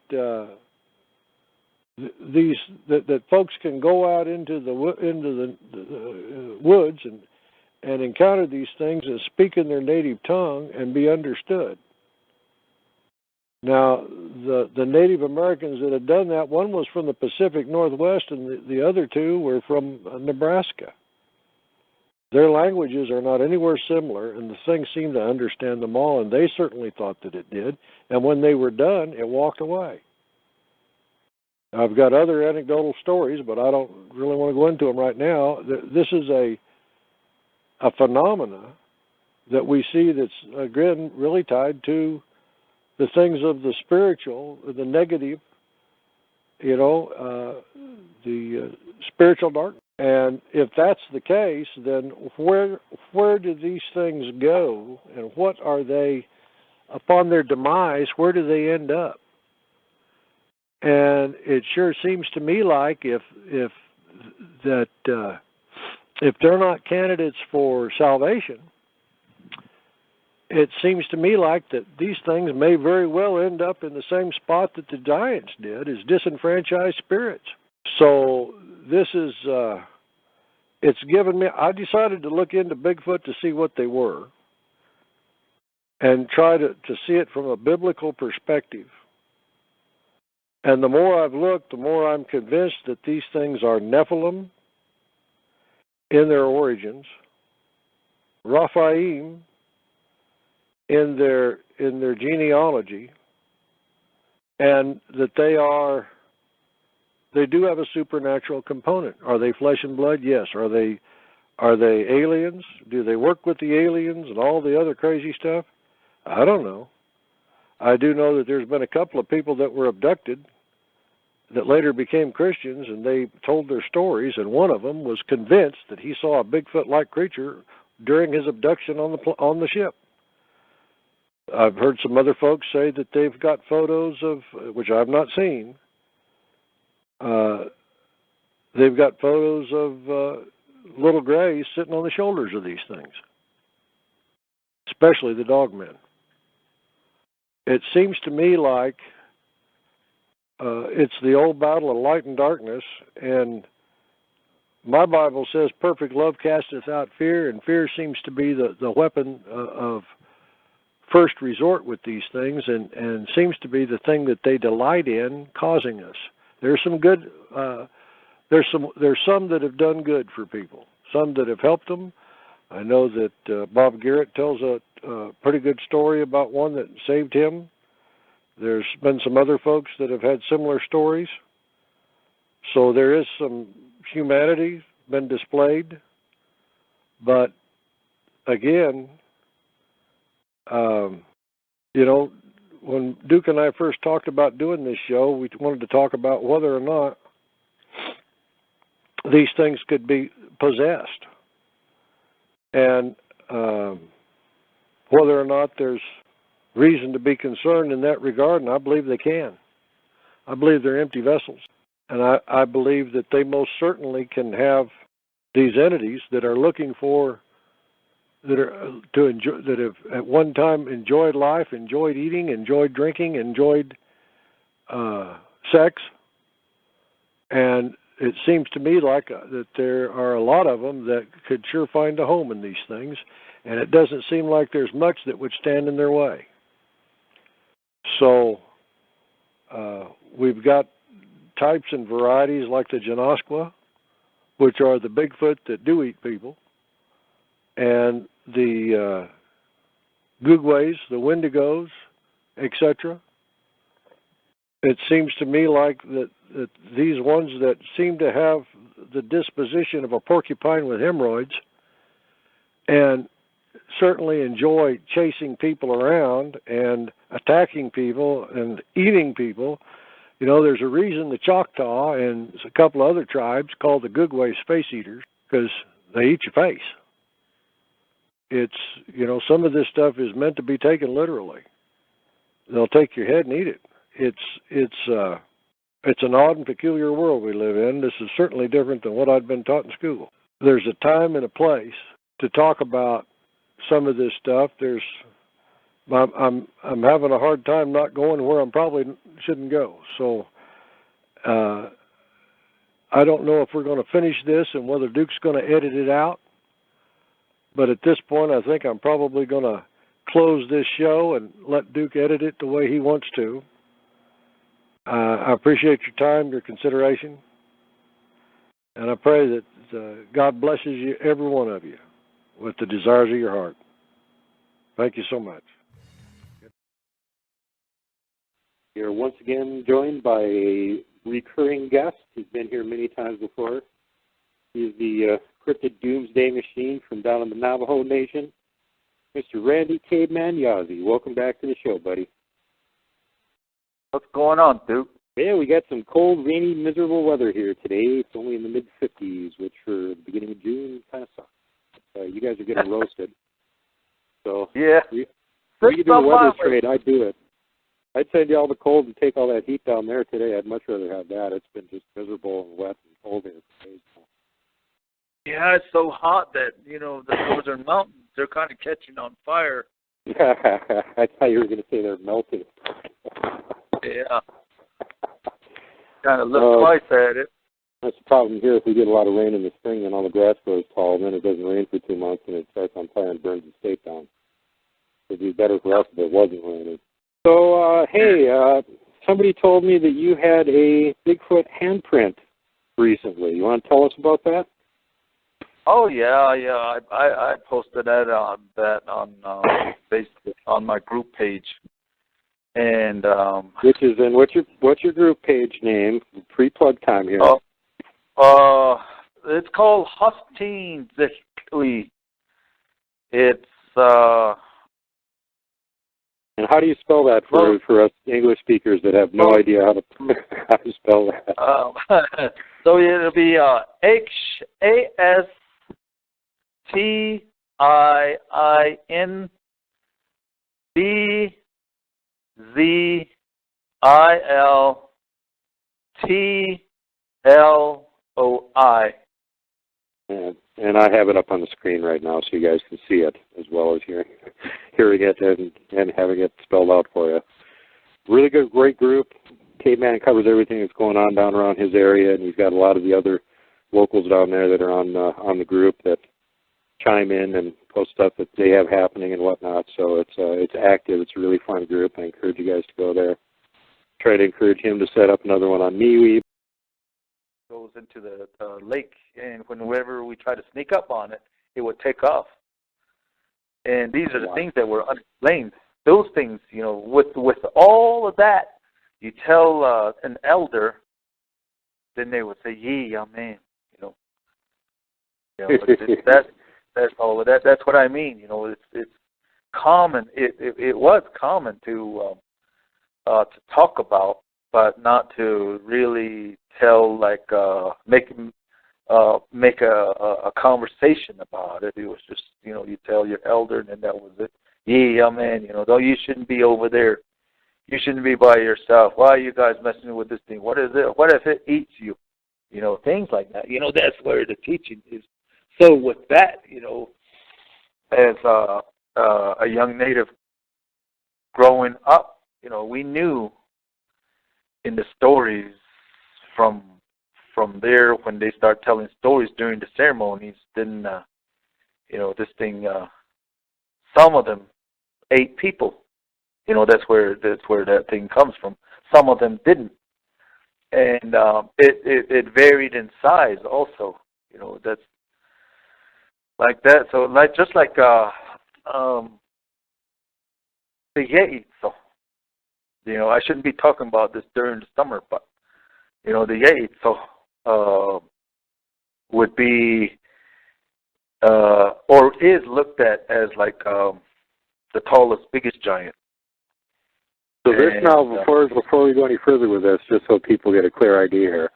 that folks can go out into the woods and encounter these things and speak in their native tongue and be understood. Now, the Native Americans that had done that, one was from the Pacific Northwest and the other two were from Nebraska. Their languages are not anywhere similar, and the thing seemed to understand them all, and they certainly thought that it did. And when they were done, it walked away. I've got other anecdotal stories, but I don't really want to go into them right now. This is a phenomena that we see that's, again, really tied to the things of the spiritual, the negative, the spiritual darkness. And if that's the case, then where do these things go, and what are they upon their demise, where do they end up? And it sure seems to me like if they're not candidates for salvation, it seems to me like that these things may very well end up in the same spot that the giants did, as disenfranchised spirits. So this is, it's given me, I decided to look into Bigfoot to see what they were and try to see it from a biblical perspective. And the more I've looked, the more I'm convinced that these things are Nephilim in their origins, Raphaim in their genealogy, and that they do have a supernatural component. Are they flesh and blood? Yes. Are they aliens? Do they work with the aliens and all the other crazy stuff? I don't know. I do know that there's been a couple of people that were abducted that later became Christians, and they told their stories, and one of them was convinced that he saw a Bigfoot-like creature during his abduction on the ship. I've heard some other folks say that they've got photos of, which I've not seen, they've got photos of little grays sitting on the shoulders of these things, especially the dogmen. It seems to me like it's the old battle of light and darkness, and my Bible says perfect love casteth out fear, and fear seems to be the weapon of first resort with these things, and seems to be the thing that they delight in causing us. There's some good, there's some that have done good for people, some that have helped them. I know that Bob Garrett tells a pretty good story about one that saved him. There's been some other folks that have had similar stories. So there is some humanity been displayed. But again, you know, when Duke and I first talked about doing this show, we wanted to talk about whether or not these things could be possessed, and whether or not there's reason to be concerned in that regard, and I believe they can. I believe they're empty vessels, and I believe that they most certainly can have these entities that are looking for, that have at one time enjoyed life, enjoyed eating, enjoyed drinking, enjoyed sex, and it seems to me like that there are a lot of them that could sure find a home in these things, and it doesn't seem like there's much that would stand in their way. So we've got types and varieties like the Genoskwa, which are the Bigfoot that do eat people, and the Gugways, the Wendigos, etc. It seems to me like that these ones that seem to have the disposition of a porcupine with hemorrhoids and certainly enjoy chasing people around and attacking people and eating people. You know, there's a reason the Choctaw and a couple of other tribes called the Gugways face eaters, because they eat your face. It's, you know, some of this stuff is meant to be taken literally. They'll take your head and eat it. It's an odd and peculiar world we live in. This is certainly different than what I'd been taught in school. There's a time and a place to talk about some of this stuff. I'm having a hard time not going where I probably shouldn't go. So I don't know if we're going to finish this and whether Duke's going to edit it out. But at this point, I think I'm probably going to close this show and let Duke edit it the way he wants to. I appreciate your time, your consideration, and I pray that God blesses you, every one of you, with the desires of your heart. Thank you so much. You're once again joined by a recurring guest. He's been here many times before. He's the cryptid doomsday machine from down in the Navajo Nation, Mr. Randy Caveman Yazzie. Welcome back to the show, buddy. What's going on, Duke? Yeah, we got some cold, rainy, miserable weather here today. It's only in the mid-50s, which for the beginning of June kind of sucks. You guys are getting roasted. So yeah. we could do a weather trade, I'd do it. I'd send you all the cold and take all that heat down there today. I'd much rather have that. It's been just miserable and wet and cold here for days now. Yeah, it's so hot that, you know, the northern mountains, they're kind of catching on fire. I thought you were going to say they're melting. Yeah. Kind of look twice at it. That's the problem here. If we get a lot of rain in the spring, then all the grass grows tall, and then it doesn't rain for 2 months, and it starts on fire and burns the state down. It'd be better for us if it wasn't raining. So, hey, somebody told me that you had a Bigfoot handprint recently. You want to tell us about that? Oh yeah. I posted that on Facebook on my group page, and which is in what's your group page name? Pre-plug time here. It's called Husting Zikli. It's And how do you spell that for us English speakers that have no idea how to spell that? So it'll be HASTINZILTLOI. And I have it up on the screen right now so you guys can see it as well as hearing it and having it spelled out for you. Really good, great group. Caveman covers everything that's going on down around his area, and he's got a lot of the other locals down there that are on the group that chime in and post stuff that they have happening and whatnot. So it's active. It's a really fun group. I encourage you guys to go there. Try to encourage him to set up another one on MeWe. Goes into the lake, and whenever we try to sneak up on it, it would take off. And these are the things that were unexplained. Those things, you know, with all of that, you tell an elder, then they would say, "Yee, amen." You know that's all of that. That's what I mean. You know, it's common. It was common to talk about, but not to really tell, like, make a conversation about it. It was just, you know, you tell your elder, and then that was it. Yeah, man, you know, though you shouldn't be over there. You shouldn't be by yourself. Why are you guys messing with this thing? What is it? What if it eats you? You know, things like that. You know, that's where the teaching is. So with that, you know, as a young native growing up, you know, we knew in the stories from there, when they start telling stories during the ceremonies, then you know, this thing, some of them ate people. You know, that's where that thing comes from. Some of them didn't, and it varied in size also. You know, that's like that. So just like the Yeti. So, you know, I shouldn't be talking about this during the summer, but, you know, the Yeti would be or is looked at as like the tallest, biggest giant. So this now, before we go any further with this, just so people get a clear idea here,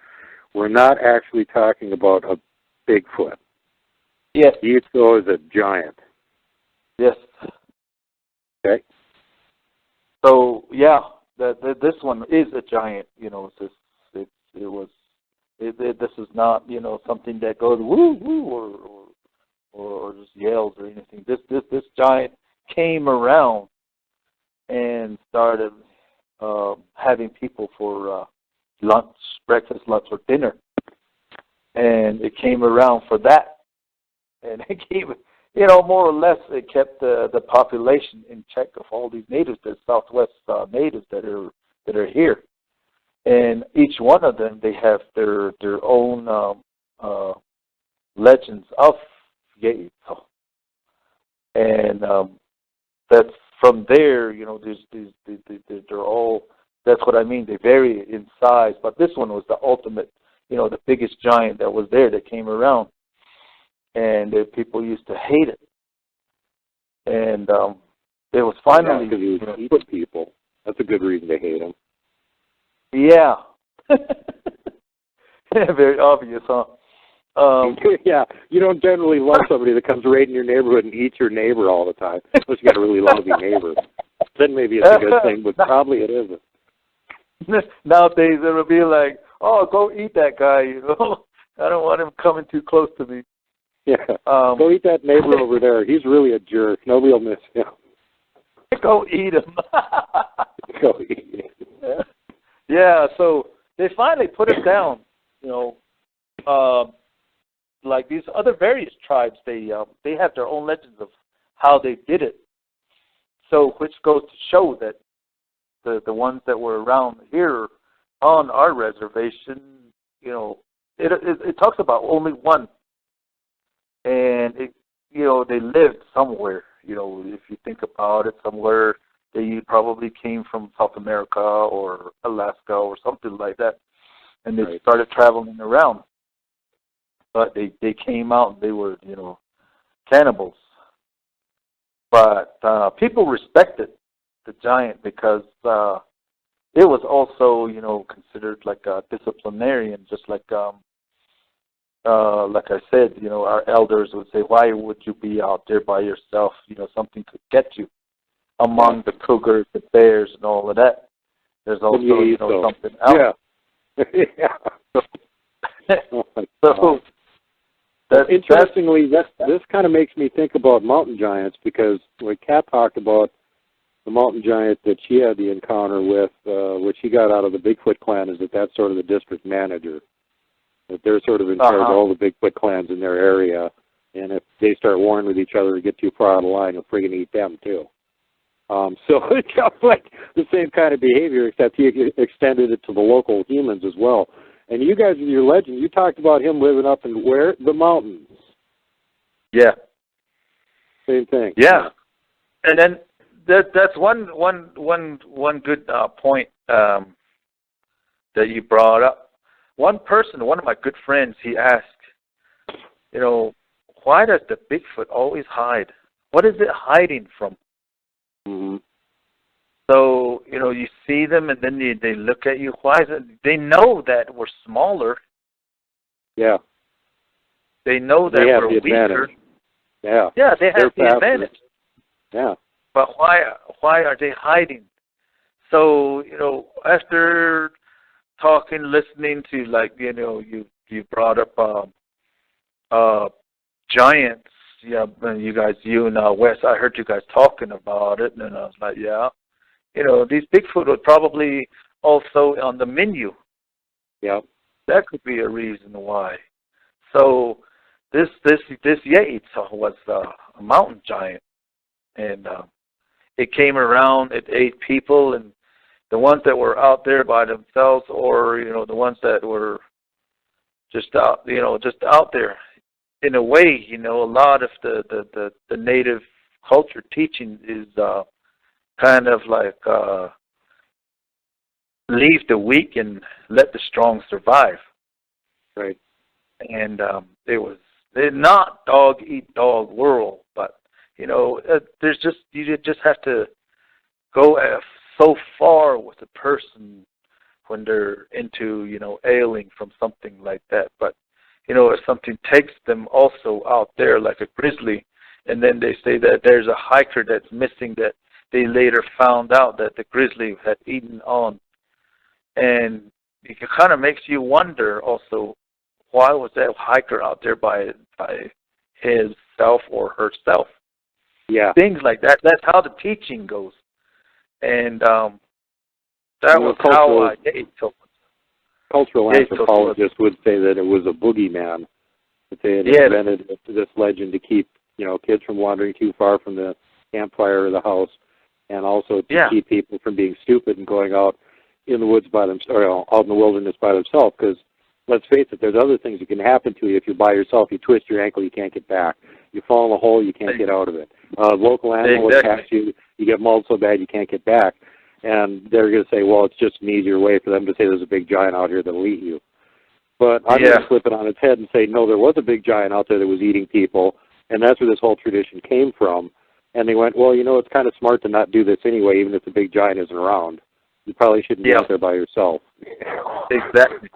we're not actually talking about a Bigfoot. Yes. Yetzo is a giant. Yes. Okay. So yeah, this one is a giant. You know, this is not, you know, something that goes woo woo or just yells or anything. This giant came around and started having people for lunch, breakfast, lunch, or dinner, and it came around for that, and it came, you know, more or less, it kept the population in check of all these natives, the Southwest natives that are here, and each one of them, they have their own legends of Yetzo, and that's from there. You know, they're all. That's what I mean. They vary in size, but this one was the ultimate. You know, the biggest giant that was there that came around, and people used to hate it. And it was finally eating people. That's a good reason to hate him. Yeah. Very obvious, huh? Yeah, you don't generally love somebody that comes raiding your neighborhood and eats your neighbor all the time. Unless you got a really lovely neighbor. Then maybe it's a good thing, but probably it isn't. Nowadays, it would be like, oh, go eat that guy, you know. I don't want him coming too close to me. Yeah. Go eat that neighbor over there. He's really a jerk. Nobody will miss him. Go eat him. Go eat him. Yeah, so they finally put him down, you know. Like these other various tribes, they have their own legends of how they did it. So, which goes to show that the ones that were around here on our reservation, you know, it talks about only one, and it, you know, they lived somewhere. You know, if you think about it, somewhere they probably came from South America or Alaska or something like that, and they started traveling around. But they came out and they were, you know, cannibals. But people respected the giant because it was also, you know, considered like a disciplinarian, just like I said, you know, our elders would say, why would you be out there by yourself? You know, something could get you among the cougars, the bears, and all of that. There's also, you know, something else. Yeah. So interestingly, this kind of makes me think about mountain giants, because when Kat talked about the mountain giant that she had the encounter with, which she got out of the Bigfoot clan, is that that's sort of the district manager. That they're sort of in charge of all the Bigfoot clans in their area, and if they start warring with each other and get too far out of line, you'll friggin' eat them too. So it's like the same kind of behavior, except he extended it to the local humans as well. And you guys, in your legend, you talked about him living up in where? The mountains. Yeah. Same thing. Yeah. And then that's one good point that you brought up. One of my good friends, he asked, you know, why does the Bigfoot always hide? What is it hiding from? Mm-hmm. So, you know, you see them and then they look at you. Why is it? They know that we're smaller. Yeah. They know that we're weaker. Yeah. Yeah, they have the advantage. Yeah. But why are they hiding? So, you know, after talking, listening to, like, you know, you brought up giants. Yeah, and you and Wes, I heard you guys talking about it, and I was like, yeah. You know, these Bigfoot are probably also on the menu. Yeah. That could be a reason why. So this Yates was a mountain giant, and it came around. It ate people, and the ones that were out there by themselves, or, you know, the ones that were just out there. In a way, you know, a lot of the native culture teaching is kind of like leave the weak and let the strong survive. Right. And they're not dog eat dog world, but, you know, you just have to go so far with a person when they're into, you know, ailing from something like that. But, you know, if something takes them also out there, like a grizzly, and then they say that there's a hiker that's missing that they later found out that the grizzly had eaten on. And it kind of makes you wonder also, why was that hiker out there by himself or herself? Yeah. Things like that. That's how the teaching goes. And that was how I told. Cultural anthropologists would say that it was a boogeyman, that they had invented this legend to keep, you know, kids from wandering too far from the campfire or the house, and also to keep people from being stupid and going out in the woods by themselves, or out in the wilderness by themselves. Because let's face it, there's other things that can happen to you if you're by yourself. You twist your ankle, you can't get back. You fall in a hole, you can't get out of it. Local animal attacks you, you get mauled so bad you can't get back. And they're going to say, well, it's just an easier way for them to say there's a big giant out here that'll eat you. But I'm going to flip it on its head and say, no, there was a big giant out there that was eating people, and that's where this whole tradition came from. And they went, well, you know, it's kind of smart to not do this anyway, even if the big giant isn't around. You probably shouldn't be out there by yourself. Exactly.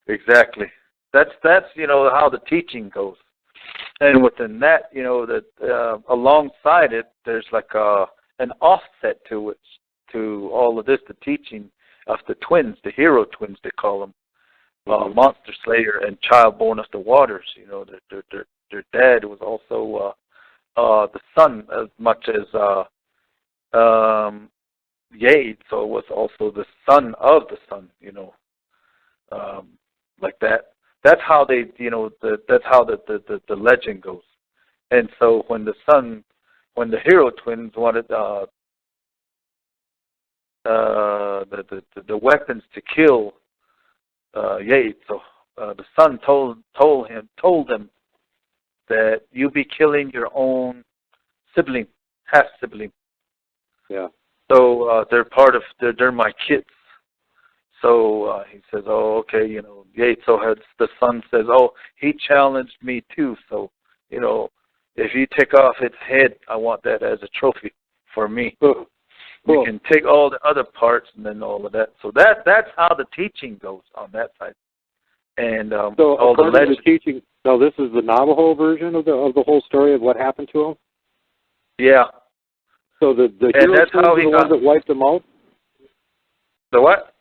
Exactly. That's you know, how the teaching goes. And within that, that alongside it, there's like an offset to it, to all of this, the teaching of the twins, the hero twins, they call them, Monster Slayer and Child Born of the Waters. Their dad was also the son as much as Yates, so it was also the son of the son. Like that. That's how they, that's how the legend goes. And so when the hero twins wanted the weapons to kill Yates, so the son told them that you be killing your own sibling, half sibling. Yeah. So they're my kids. So he says, oh, okay, Yates. So the son says, oh, he challenged me too. So, if you take off its head, I want that as a trophy for me. Cool. You can take all the other parts and then all of that. So that's how the teaching goes on that side. And so all the according to legends. the teaching, so this is the Navajo version of the whole story of what happened to him? Yeah. So the hero twins are the ones that wiped them out? The what?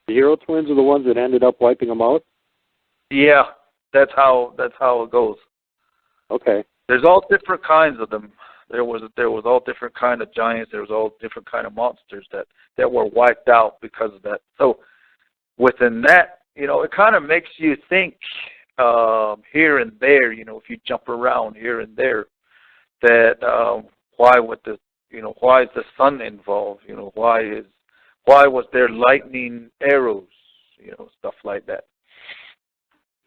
The hero twins are the ones that ended up wiping them out? Yeah, that's how it goes. Okay. There's all different kinds of them. There was all different kind of giants. There was all different kind of monsters that were wiped out because of that. So within that, it kind of makes you think here and there. If you jump around here and there, that why is the sun involved? Why was there lightning arrows? Stuff like that.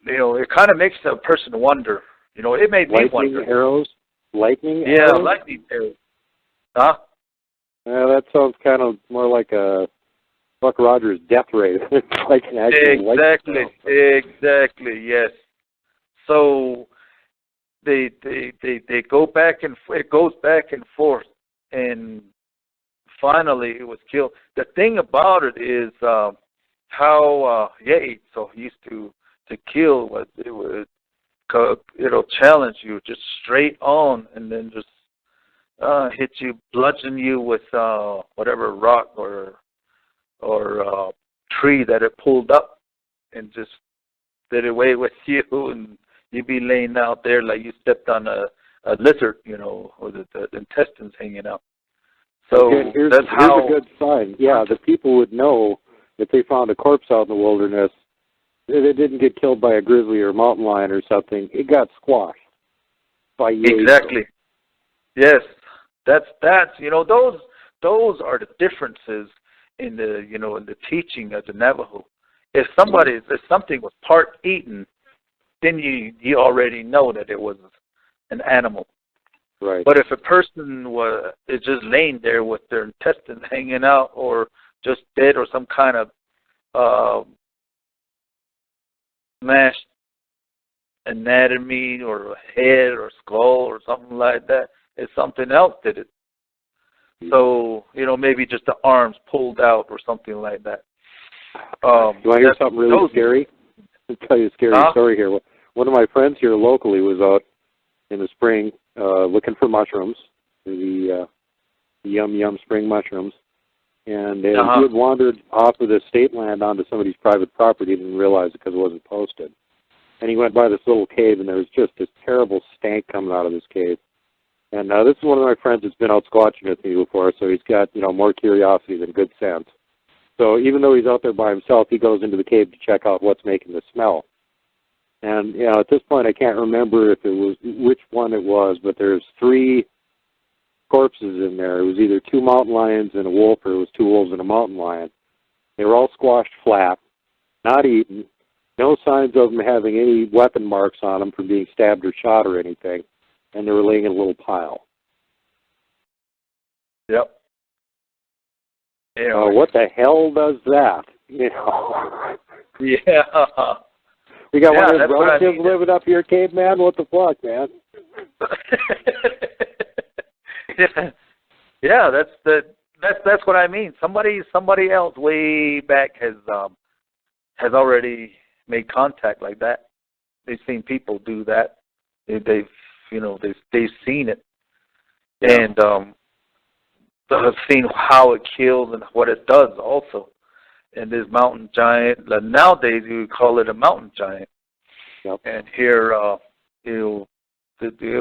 It kind of makes a person wonder. It made me wonder. Lightning arrows? Yeah, lightning arrows. Huh? Yeah, that sounds kind of more like a Buck Rogers death ray. It's like an actual Exactly, yes. So they go back and it goes back and forth, and finally it was killed. The thing about it is how Yates, so he used to kill, what it would, it'll challenge you just straight on, and then just hit you, bludgeon you with whatever rock or tree that it pulled up, and just did away with you, and you'd be laying out there like you stepped on a lizard, with the intestines hanging out. So here's a good sign. Yeah, the people would know if they found a corpse out in the wilderness. It didn't get killed by a grizzly or mountain lion or something. It got squashed by Yates. Exactly. Yes, that's those are the differences in the in the teaching of the Navajo. If something was part eaten, then you already know that it was an animal. Right. But if a person is just laying there with their intestines hanging out, or just dead, or some kind of smashed anatomy, or a head or skull or something like that, it's something else did it. So, maybe just the arms pulled out or something like that. You want to hear something really scary? I'll tell you a scary story here. One of my friends here locally was out in the spring looking for mushrooms, the yum spring mushrooms, and he had wandered off of the state land onto somebody's private property and didn't realize it because it wasn't posted. And he went by this little cave, and there was just this terrible stank coming out of this cave. And this is one of my friends that's been out squatching with me before, so he's got more curiosity than good sense. So even though he's out there by himself, he goes into the cave to check out what's making the smell. And at this point, I can't remember which one it was, but there's 3 corpses in there. It was either 2 mountain lions and a wolf, or it was 2 wolves and a mountain lion. They were all squashed flat, not eaten, no signs of them having any weapon marks on them from being stabbed or shot or anything, and they were laying in a little pile. Yep. What the hell does that? Yeah. We got one of his relatives living up here, Caveman. What the fuck, man? Yeah, that's what I mean. Somebody else way back has already made contact like that. They've seen people do that. They've they've seen it, and have seen how it kills and what it does also. And this mountain giant, nowadays you would call it a mountain giant. Yep. And here, they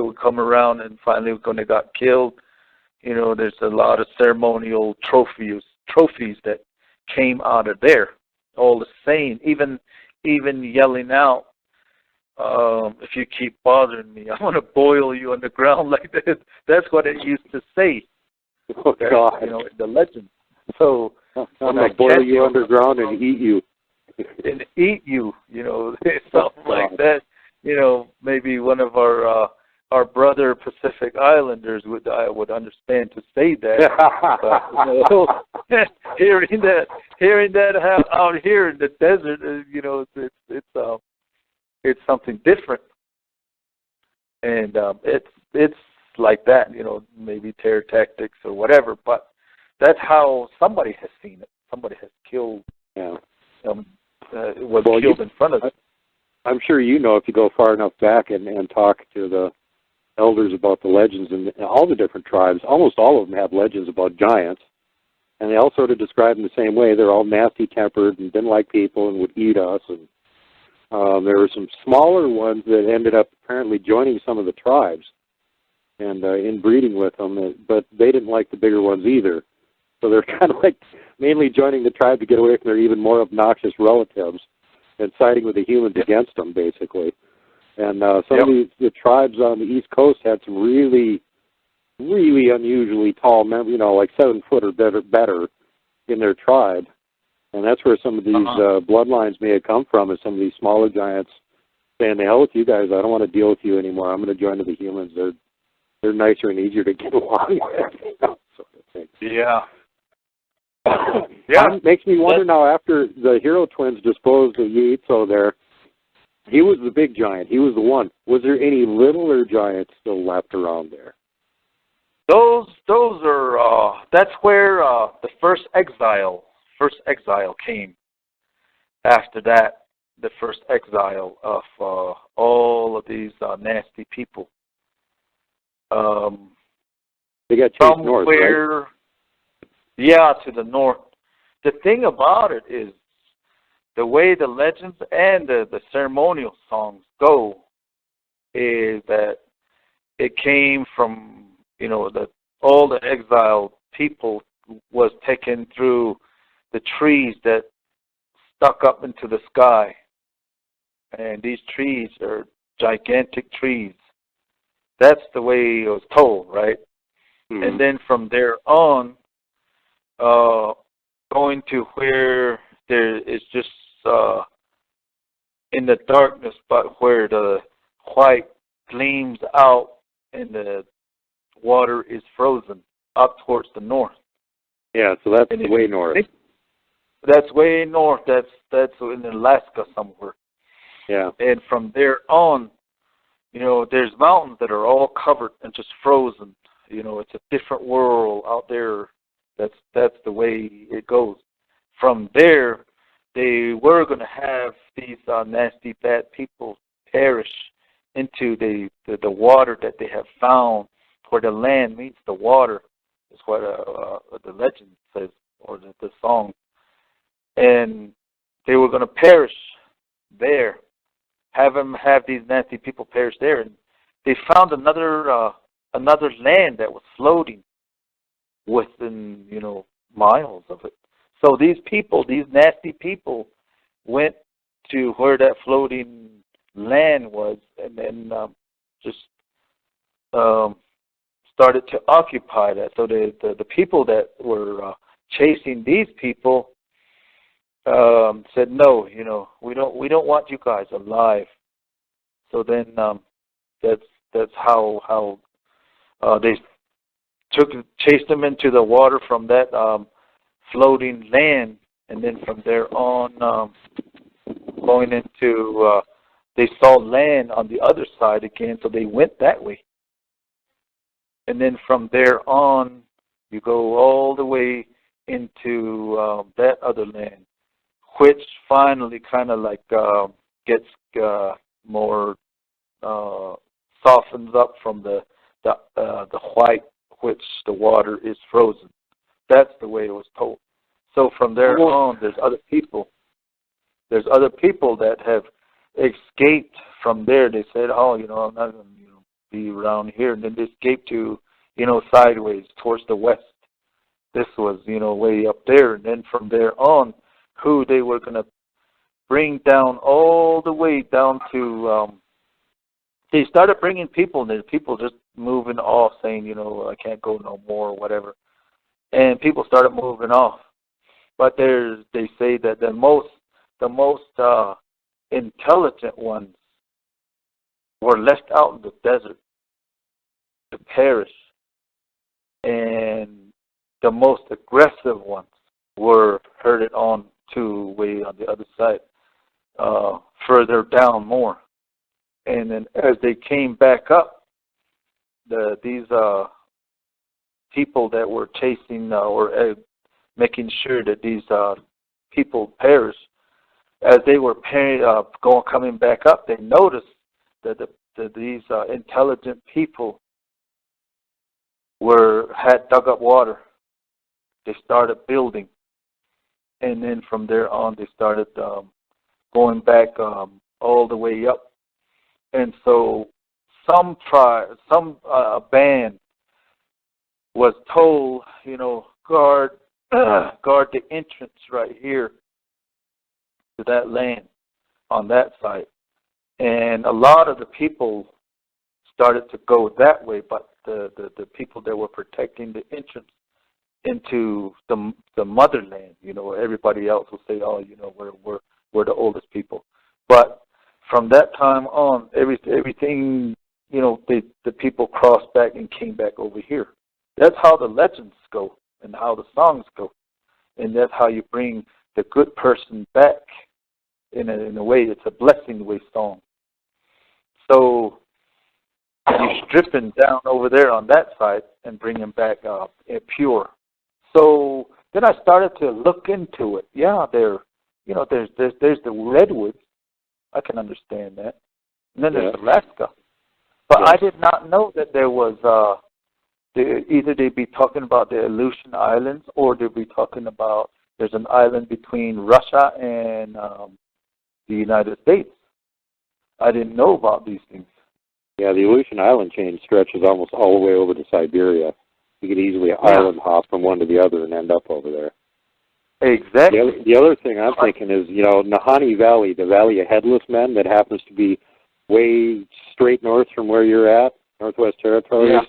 would come around, and finally when they got killed, there's a lot of ceremonial trophies that came out of there. All the same, even yelling out, if you keep bothering me, I'm going to boil you on the ground like this. That's what it used to say. Oh, God. In the legend. So I'm going to boil you underground and eat you. And eat you, something like that. Maybe one of our brother Pacific Islanders would understand to say that. But, hearing that out here in the desert, it's something different, and it's like that, maybe terror tactics or whatever. But that's how somebody has seen it. Somebody has killed. Yeah. Killed in front of them. I'm sure if you go far enough back and talk to the elders about the legends and all the different tribes, almost all of them have legends about giants, and they all sort of describe them the same way. They're all nasty-tempered and didn't like people and would eat us. And there were some smaller ones that ended up apparently joining some of the tribes and inbreeding with them, but they didn't like the bigger ones either. So they're kind of like mainly joining the tribe to get away from their even more obnoxious relatives and siding with the humans against them, basically. And some of the tribes on the East Coast had some really, really unusually tall members, like 7 foot or better in their tribe. And that's where some of these bloodlines may have come from, is some of these smaller giants saying, the hell with you guys, I don't want to deal with you anymore. I'm going to join the humans. They're nicer and easier to get along with. Sort of thing. Yeah. It makes me wonder now, after the Hero Twins disposed of Yeetso there, he was the big giant. He was the one. Was there any littler giants still left around there? Those are that's where the first exile came. After that, the first exile of all of these nasty people. They got chased north, right? Yeah, to the north. The thing about it is the way the legends and the ceremonial songs go is that it came from, all the exiled people was taken through the trees that stuck up into the sky. And these trees are gigantic trees. That's the way it was told, right? Mm-hmm. And then from there on, going to where there is just in the darkness, but where the white gleams out and the water is frozen up towards the north. Yeah, so that's way north. That's way north. That's in Alaska somewhere. Yeah. And from there on, there's mountains that are all covered and just frozen. It's a different world out there. That's the way it goes. From there, they were going to have these nasty, bad people perish into the water that they have found, where the land meets the water, is what the legend says, or the song. And they were going to perish there, have these nasty people perish there. And they found another land that was floating within, miles of it. So these nasty people, went to where that floating land was, and then just started to occupy that. So the people that were chasing these people said, no, we don't want you guys alive. So then that's how they chased them into the water from that floating land, and then from there on, going into they saw land on the other side again, so they went that way. And then from there on, you go all the way into that other land, which finally kind of like gets more softens up from the white, which the water is frozen. That's the way it was told. So from there on, there's other people. There's other people that have escaped from there. They said, "Oh, I'm not going to be around here," and then they escaped to, sideways towards the west. This was, way up there, and then from there on, who they were going to bring down all the way down to. They started bringing people, and then people just moving off, saying, I can't go no more, or whatever, and people started moving off. But they say that the most intelligent ones were left out in the desert to perish, and the most aggressive ones were herded on to way on the other side, further down more. And then as they came back up, these people that were chasing or making sure that these people perish, as they were coming back up, they noticed that these intelligent people had dug up water. They started building, and then from there on, they started going back all the way up. And so some band was told, guard the entrance right here to that land on that side. And a lot of the people started to go that way, but the people that were protecting the entrance into the motherland, everybody else will say, "Oh, we're the oldest people." But from that time on, everything, the people crossed back and came back over here. That's how the legends go and how the songs go, and that's how you bring the good person back. In a way, it's a blessing way song. So you strip him down over there on that side and bring him back up pure. So then I started to look into it. Yeah, there's the redwoods. I can understand that. And then there's Alaska. But I did not know that there was either they'd be talking about the Aleutian Islands, or they'd be talking about there's an island between Russia and the United States. I didn't know about these things. Yeah, the Aleutian Island chain stretches almost all the way over to Siberia. You could easily island hop from one to the other and end up over there. Exactly. The other thing I'm thinking is, Nahanni Valley, the Valley of Headless Men, that happens to be way straight north from where you're at, Northwest Territories. Yeah.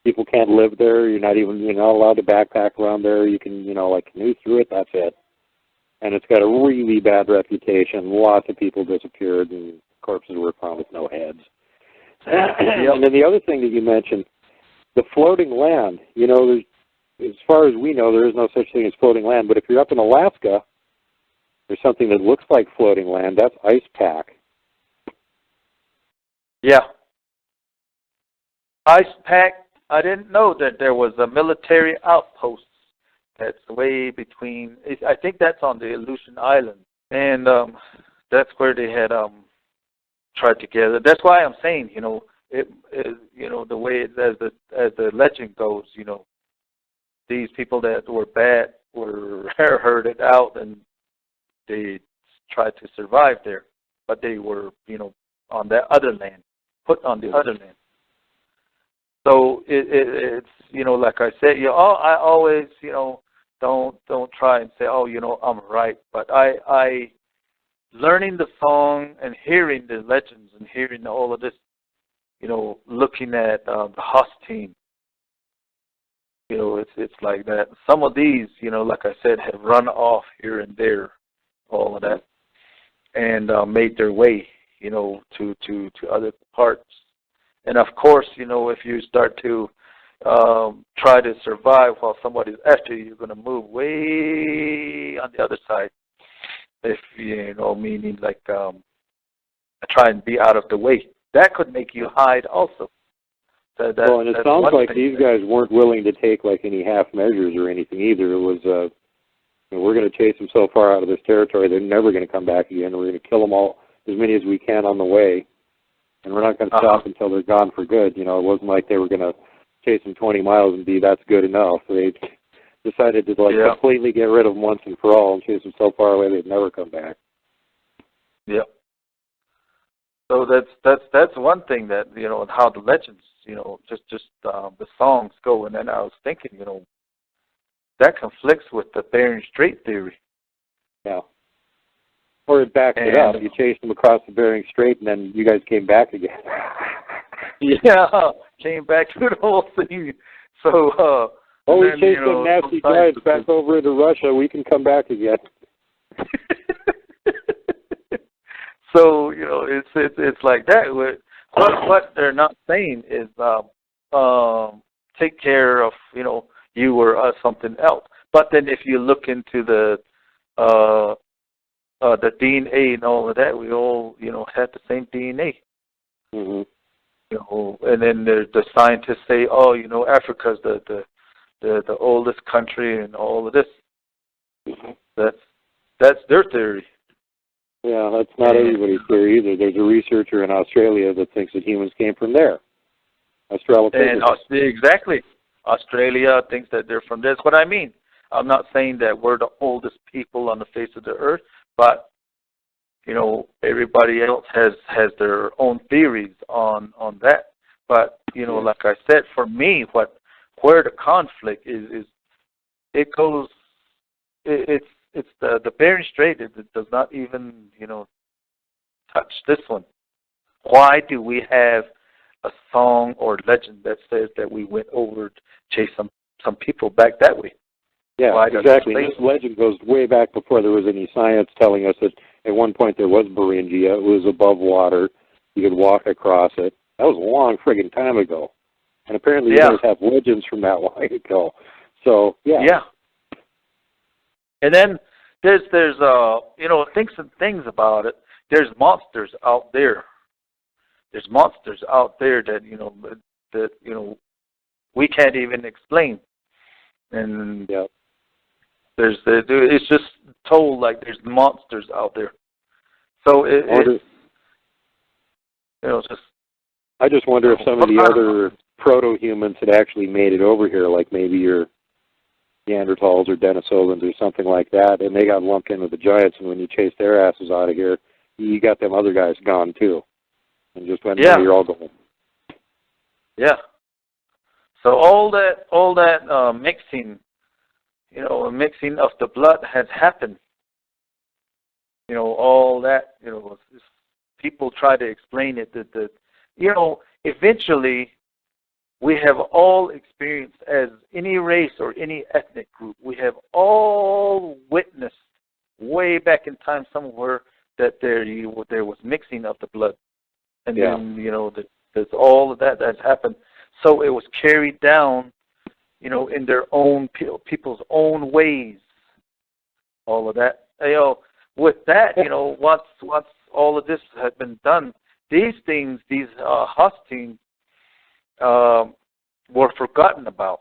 People can't live there. You're not even, allowed to backpack around there. You can, canoe through it. That's it. And it's got a really bad reputation. Lots of people disappeared, and corpses were found with no heads. And then the other thing that you mentioned, the floating land. As far as we know, there is no such thing as floating land. But if you're up in Alaska, there's something that looks like floating land. That's ice pack. Yeah. Ice pack. I didn't know that there was a military outpost that's way between. I think that's on the Aleutian Island, and that's where they had tried to gather. That's why I'm saying, the way as the legend goes, these people that were bad were herded out, and they tried to survive there, but they were, on that other land, put on the other land. So it's, like I said, I always, don't try and say, I'm right, but I learning the song and hearing the legends and hearing all of this, looking at the Haas team, it's like that. Some of these, like I said, have run off here and there, all of that, and made their way, to other parts. And of course, if you start to try to survive while somebody's after you, you're going to move way on the other side. If meaning like try and be out of the way. That could make you hide also. And it sounds like these guys weren't willing to take like any half measures or anything either. It was, we're going to chase them so far out of this territory, they're never going to come back again. We're going to kill them all, as many as we can on the way. and we're not going to stop until they're gone for good. You know, it wasn't like they were going to chase them 20 miles and be that's good enough. They decided to completely get rid of them once and for all and chase them so far away they'd never come back. Yep. So that's one thing that, you know, how the legends, you know, just the songs go. And then I was thinking, you know, that conflicts with the Bering Strait theory. Yeah. Or it backs it up. You chased them across the Bering Strait, and then you guys came back again. Yeah, came back to the whole thing. So, we chased them nasty giants back over into Russia. We can come back again. So, you know, it's like that. What they're not saying is take care of, you know, you or us, something else. But then if you look into the DNA and all of that, we all, you know, had the same DNA. Mm-hmm. You know, and then the scientists say, oh, you know, Africa's the oldest country and all of this. Mm-hmm. That's their theory. Yeah, that's not everybody's theory either. There's a researcher in Australia that thinks that humans came from there. Australopithecus. Exactly. Australia thinks that they're from there. That's what I mean. I'm not saying that we're the oldest people on the face of the earth, but, you know, everybody else has their own theories on that. But, you know, like I said, for me, where the conflict is it goes, it's the Bering Strait. It does not even, you know, touch this one. Why do we have a song or legend that says that we went over to chase some people back that way? Yeah, exactly. This legend goes way back before there was any science telling us that at one point there was Beringia. It was above water. You could walk across it. That was a long friggin' time ago. And apparently you guys have legends from that long ago. So, yeah. Yeah. And then there's you know, things about it. There's monsters out there. There's monsters out there that, you know, we can't even explain. And it's just told like there's monsters out there. So it's, you know, just. I just wonder if some of the other proto-humans had actually made it over here, like maybe your Neanderthals or Denisovans or something like that, and they got lumped in with the giants, and when you chased their asses out of here, you got them other guys gone too. And just went, no, you're all going. Yeah. So all that mixing, you know, mixing of the blood has happened. You know, all that, you know, people try to explain it that you know, eventually we have all experienced, as any race or any ethnic group, we have all witnessed way back in time somewhere that there was mixing of the blood. And then, you know, there's all of that that's happened. So it was carried down, you know, in their own people's own ways. All of that. You know, with that, you know, once all of this had been done, these things, these hostings, were forgotten about.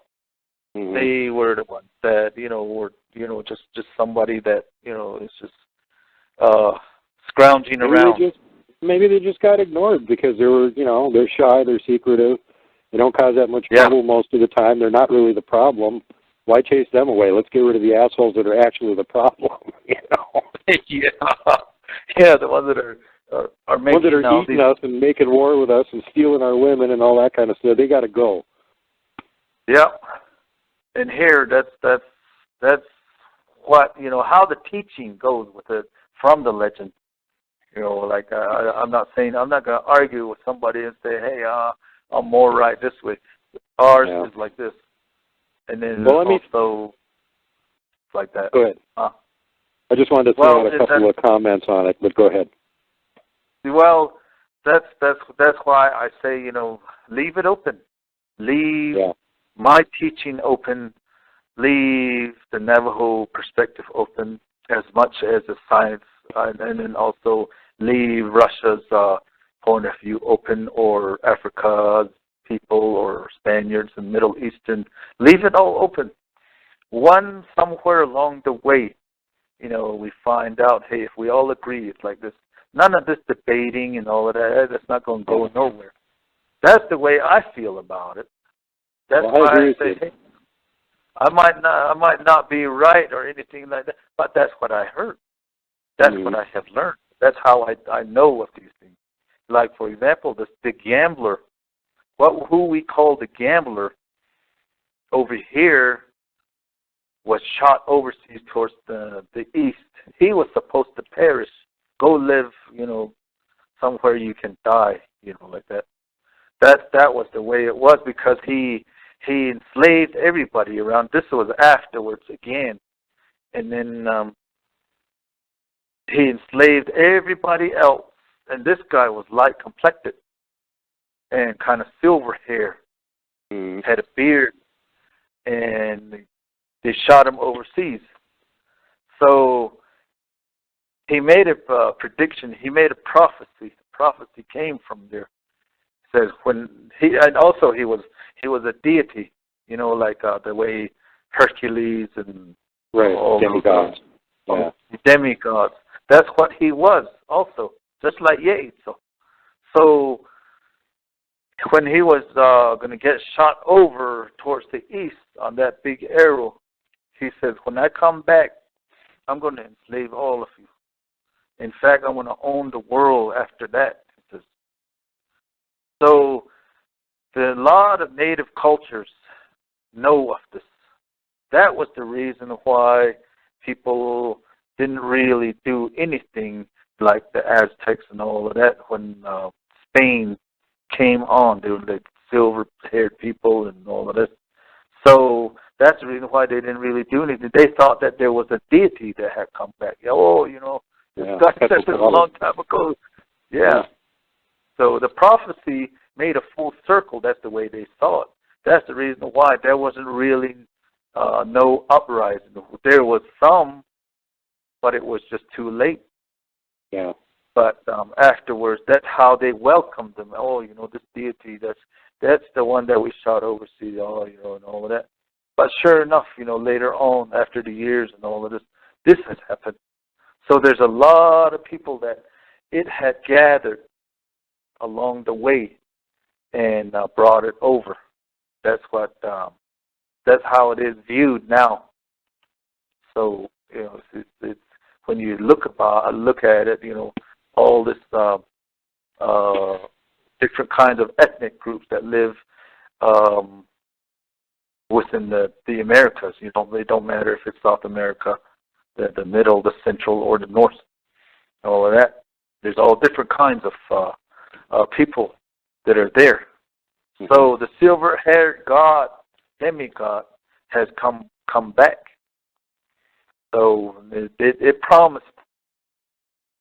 Mm-hmm. They were the ones that, you know, were, you know, just somebody that, you know, is just scrounging around. Maybe they just got ignored because they were, you know, they're shy, they're secretive, they don't cause that much trouble most of the time. They're not really the problem. Why chase them away? Let's get rid of the assholes that are actually the problem. You know? The ones that are making ones that are eating us and making war with us and stealing our women and all that kind of stuff. They got to go. Yeah, and here that's what, you know, how the teaching goes with it from the legend. You know, like I'm not going to argue with somebody and say, hey, I'm more right this way. Ours is like this, and then also like that. Go ahead. I just wanted to throw out a couple of comments on it, but go ahead. Well, that's why I say, you know, leave it open. Leave my teaching open. Leave the Navajo perspective open as much as the science, and then also leave Russia's point of view open, or Africa's people, or Spaniards and Middle Eastern. Leave it all open. Somewhere along the way, you know, we find out, hey, if we all agree it's like this, None of this debating and all of that. That's not going to go nowhere. That's the way I feel about it. That's why I say, hey, I might not be right or anything like that, but that's what I heard. That's what I have learned. That's how I know of these things. Like, for example, the gambler, who we call the gambler over here was shot overseas towards the east. He was supposed to perish, go live, somewhere you can die, like that. That was the way it was, because he enslaved everybody around. This was afterwards again. And then he enslaved everybody else. And this guy was light complected and kind of silver hair, had a beard, and they shot him overseas. So he made a prediction. He made a prophecy. The prophecy came from there. It says he was a deity, like the way Hercules and all demigods. Demigods. That's what he was also, just like Yates. So when he was going to get shot over towards the east on that big arrow, he says, when I come back, I'm going to enslave all of you. In fact, I'm going to own the world after that. He says. So a lot of native cultures know of this. That was the reason why people didn't really do anything like the Aztecs and all of that when Spain came on. They were the silver-haired people and all of this. So that's the reason why they didn't really do anything. They thought that there was a deity that had come back. This guy said this a long time ago. Yeah. So the prophecy made a full circle. That's the way they saw it. That's the reason why there wasn't really no uprising. There was some, but it was just too late. Yeah. But afterwards, that's how they welcomed them. This deity, that's the one that we shot overseas, and all of that. But sure enough, later on, after the years and all of this has happened. So there's a lot of people that it had gathered along the way and brought it over. That's how it is viewed now. So it's when you look at it, all this different kinds of ethnic groups that live within the Americas. They don't matter if it's South America, the middle, the central, or the north. All of that. There's all different kinds of people that are there. So the silver-haired god, demigod, has come back. So it promised,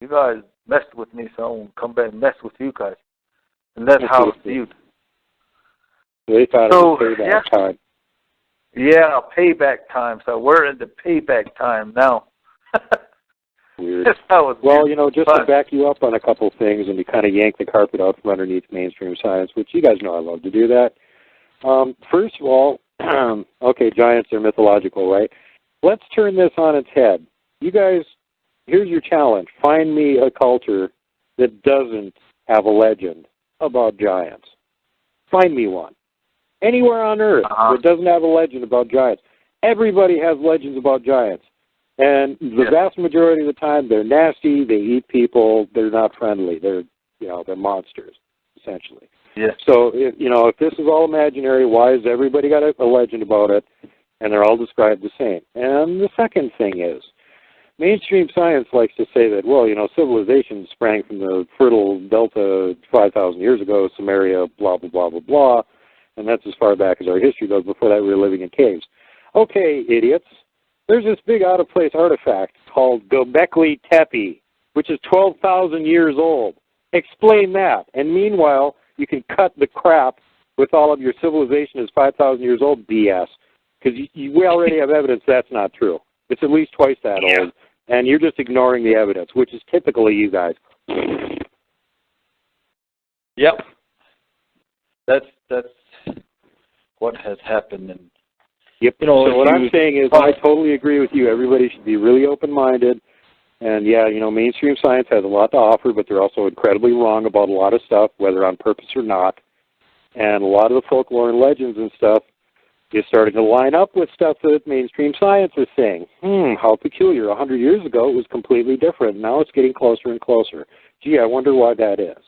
you guys messed with me, so I won't come back and mess with you guys. And that's how it's viewed. They thought it was payback time. Yeah, payback time. So we're in the payback time now. Weird. That's how it's viewed. Just to back you up on a couple of things and to kind of yank the carpet out from underneath mainstream science, which you guys know I love to do that. First of all, okay, giants are mythological, right? Let's turn this on its head. You guys, here's your challenge. Find me a culture that doesn't have a legend about giants. Find me one. Anywhere on Earth that doesn't have a legend about giants. Everybody has legends about giants. And the vast majority of the time, they're nasty, they eat people, they're not friendly. They're monsters, essentially. Yeah. So, if this is all imaginary, why has everybody got a legend about it, and they're all described the same? And the second thing is, mainstream science likes to say that, civilization sprang from the fertile delta 5,000 years ago, Samaria, blah, blah, blah, blah, blah, and that's as far back as our history goes. Before that, we were living in caves. Okay, idiots. There's this big out-of-place artifact called Göbekli Tepe, which is 12,000 years old. Explain that. And meanwhile, you can cut the crap with all of your civilization is 5,000 years old BS, because we already have evidence that's not true. It's at least twice that old, and you're just ignoring the evidence, which is typically you guys. Yep. That's what has happened. And yep. So what I'm saying is I totally agree with you. Everybody should be really open-minded And yeah, you know, mainstream science has a lot to offer, but they're also incredibly wrong about a lot of stuff, whether on purpose or not. And a lot of the folklore and legends and stuff is starting to line up with stuff that mainstream science is saying. How peculiar. 100 years ago, it was completely different. Now it's getting closer and closer. Gee, I wonder why that is.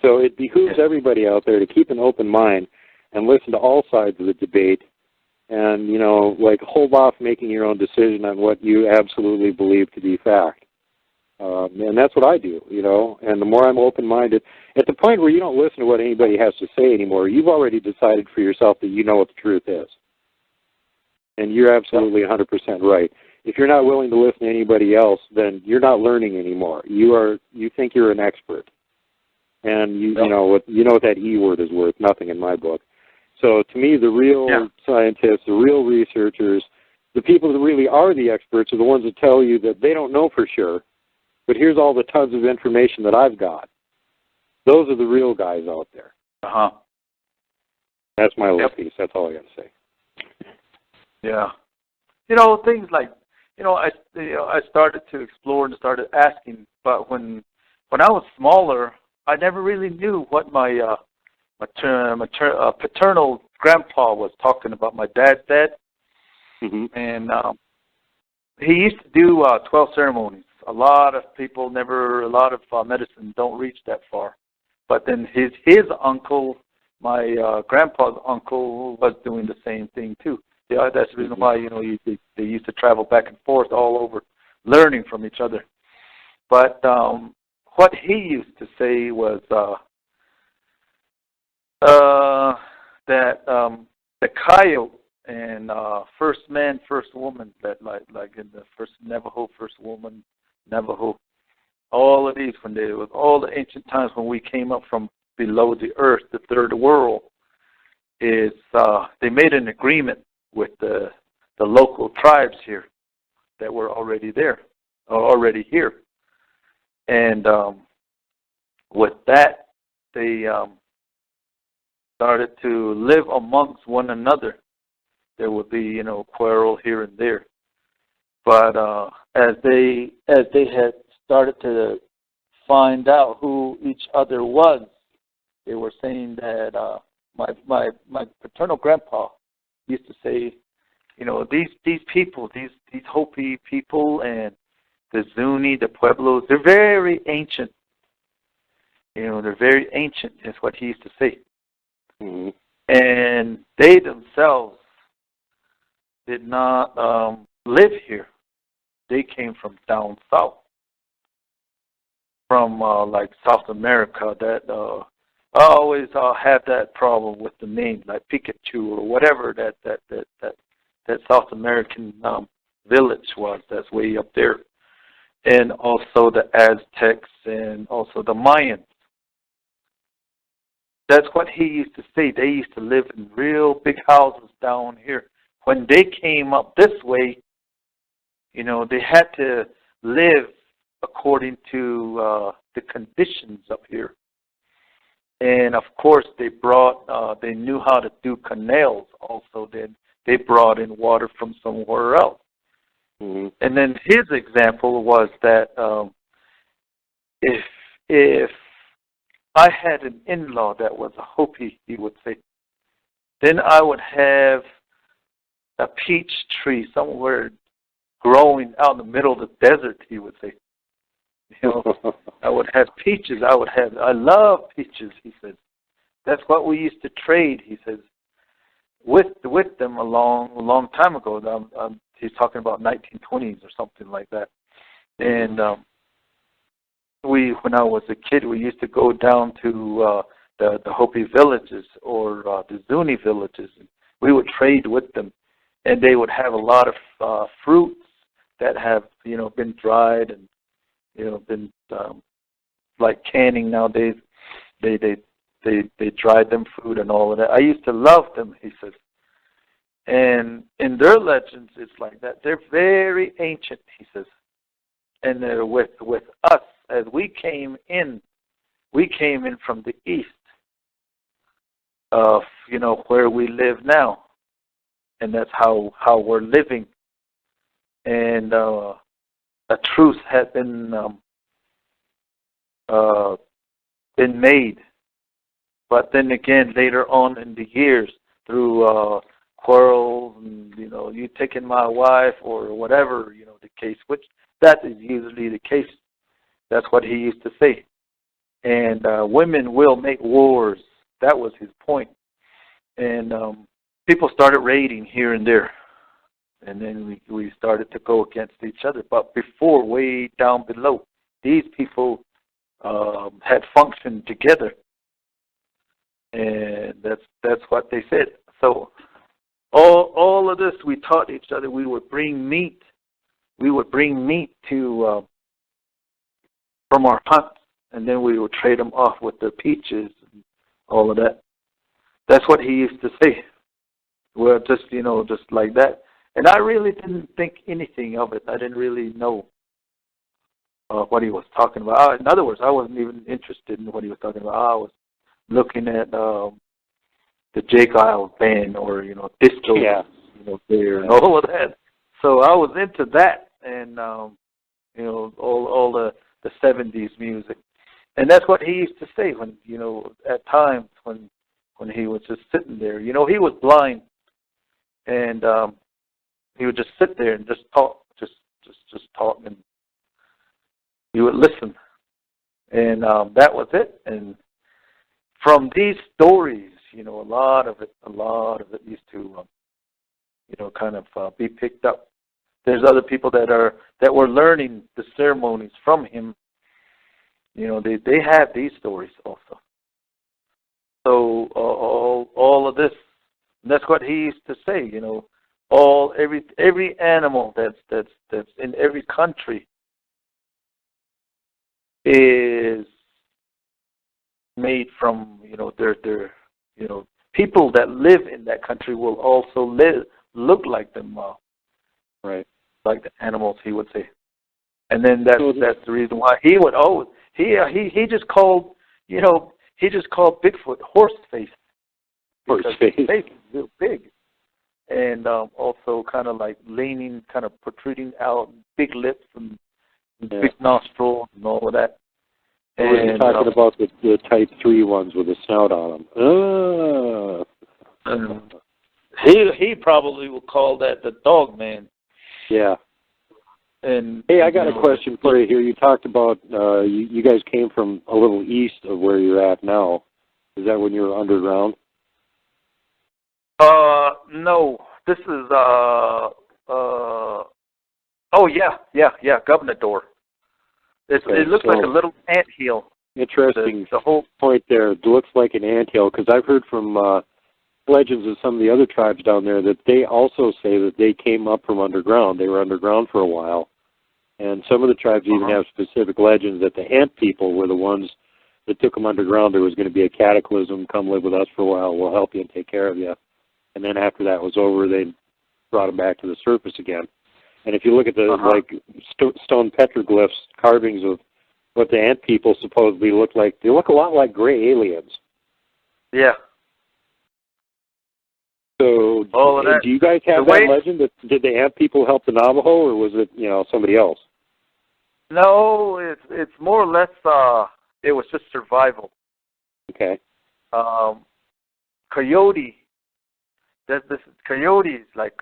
So it behooves everybody out there to keep an open mind and listen to all sides of the debate and, you know, like hold off making your own decision on what you absolutely believe to be fact. And that's what I do, you know, and the more I'm open-minded, at the point where you don't listen to what anybody has to say anymore, you've already decided for yourself that you know what the truth is. And you're absolutely 100% right. If you're not willing to listen to anybody else, then you're not learning anymore. You think you're an expert. And you know what that E word is worth, nothing in my book. So to me, the real scientists, the real researchers, the people that really are the experts are the ones that tell you that they don't know for sure, but here's all the tons of information that I've got. Those are the real guys out there. That's my little piece. That's all I got to say. Yeah. You know, things like, I started to explore and started asking, but when I was smaller, I never really knew what my paternal grandpa was talking about. My dad said, and he used to do 12 ceremonies. A lot of medicine don't reach that far. But then his uncle, my grandpa's uncle, was doing the same thing too. Yeah, that's the reason why they used to travel back and forth all over, learning from each other. But what he used to say was that the coyote and first man, first woman, that like in the first Navajo, first woman, Navajo, all of these, when they was all the ancient times when we came up from below the earth, the third world, is they made an agreement with the local tribes here that were already there, or already here. And with that, they started to live amongst one another. There would be, quarrel here and there. But as they had started to find out who each other was, they were saying that my paternal grandpa used to say, these people, these Hopi people and the Zuni, the Pueblos, they're very ancient. They're very ancient, is what he used to say. And they themselves did not live here. They came from down south, from like South America. That I always have that problem with the name, like Pikachu or whatever that South American village was. That's way up there, and also the Aztecs and also the Mayans. That's what he used to say. They used to live in real big houses down here. When they came up this way, they had to live according to the conditions up here. And of course, they knew how to do canals also. They brought in water from somewhere else. And then his example was that if I had an in-law that was a Hopi, he would say, then I would have a peach tree somewhere growing out in the middle of the desert, he would say. I would have peaches. I love peaches, he says. That's what we used to trade, he says, with them a long time ago. He's talking about 1920s or something like that. And when I was a kid, we used to go down to the Hopi villages or the Zuni villages. And we would trade with them, and they would have a lot of fruits that have been dried and been like canning nowadays. They dried them fruit and all of that. I used to love them, he says. And in their legends, it's like that. They're very ancient, he says. And they're with us. As we came in from the east of, where we live now. And that's how we're living. And a truce had been made. But then again, later on in the years, through quarrels and, you taking my wife or whatever, the case, which that is usually the case. That's what he used to say. And women will make wars. That was his point. And people started raiding here and there. And then we started to go against each other. But before, way down below, these people had functioned together. And that's what they said. So all of this, we taught each other. We would bring meat. We would bring meat to from our hunts, and then we would trade them off with the peaches and all of that. That's what he used to say. Well, just just like that. And I really didn't think anything of it. I didn't really know what he was talking about. In other words, I wasn't even interested in what he was talking about. I was looking at the Jake Isles band or disco, there and all of that. So I was into that, and all the 70s music, and that's what he used to say when at times when he was just sitting there. He was blind, and he would just sit there and just talk, just talk, and he would listen, and that was it. And from these stories, a lot of it used to, kind of be picked up. There's other people that were learning the ceremonies from him. They have these stories also. So all of this, and that's what he used to say. Every animal that's in every country is made from their people that live in that country will also look like them, right? Like the animals, he would say. And then that's the reason why he would always he just called Bigfoot horse face. Because his face is real big, and also kind of like leaning, kind of protruding out, big lips and big nostrils and all of that. And we're talking about the type 3 ones with a snout on them. He probably will call that the dog man. Yeah. And hey, I got a question for you here. You talked about you guys came from a little east of where you're at now. Is that when you were underground? No. This is Governor Door. It looks like a little anthill. Interesting the whole point there. It looks like an anthill, because I've heard from legends of some of the other tribes down there that they also say that they came up from underground. They were underground for a while. And some of the tribes even have specific legends that the ant people were the ones that took them underground. There was going to be a cataclysm, come live with us for a while, we'll help you and take care of you. And then after that was over, they brought them back to the surface again. And if you look at the stone petroglyphs, carvings of what the ant people supposedly look like, they look a lot like gray aliens. Yeah. So do you guys have that legend? Did the ant people help the Navajo, or was it somebody else? No, it's more or less it was just survival. Okay. Coyote. Coyote is like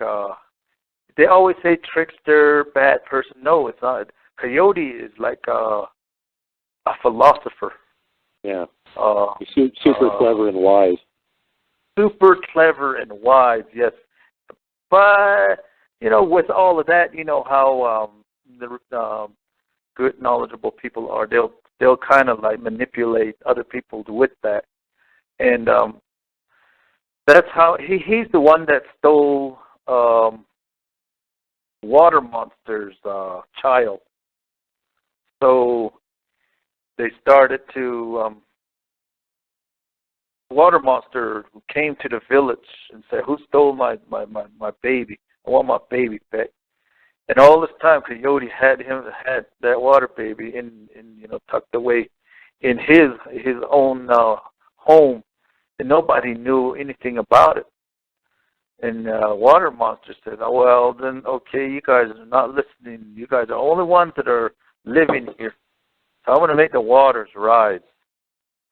they always say trickster, bad person. No, it's not. Coyote is like a philosopher. Yeah. Super clever and wise. Super clever and wise, yes. But with all of that, how the good, knowledgeable people are. They'll kind of like manipulate other people with that, and that's how he's the one that stole Water Monster's child. So they started to Water Monster came to the village and said, "Who stole my baby? I want my baby back." And all this time, Coyote had that water baby in tucked away in his own home, and nobody knew anything about it. And Water Monster said, oh, well, then, okay, you guys are not listening. You guys are the only ones that are living here. So I'm going to make the waters rise.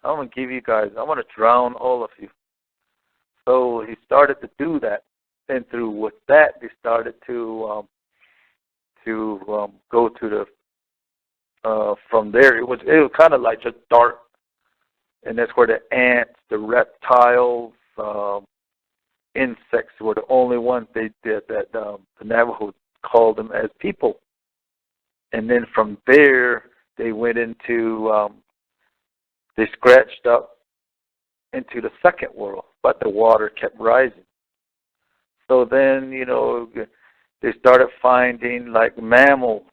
I'm going to give you guys, I'm going to drown all of you. So he started to do that. And through with that, they started to go to the, from there, it was kind of like just dark. And that's where the ants, the reptiles, insects were the only ones they did that the Navajo called them as people. And then from there, they went into, they scratched up into the second world, but the water kept rising. So then, they started finding like mammals,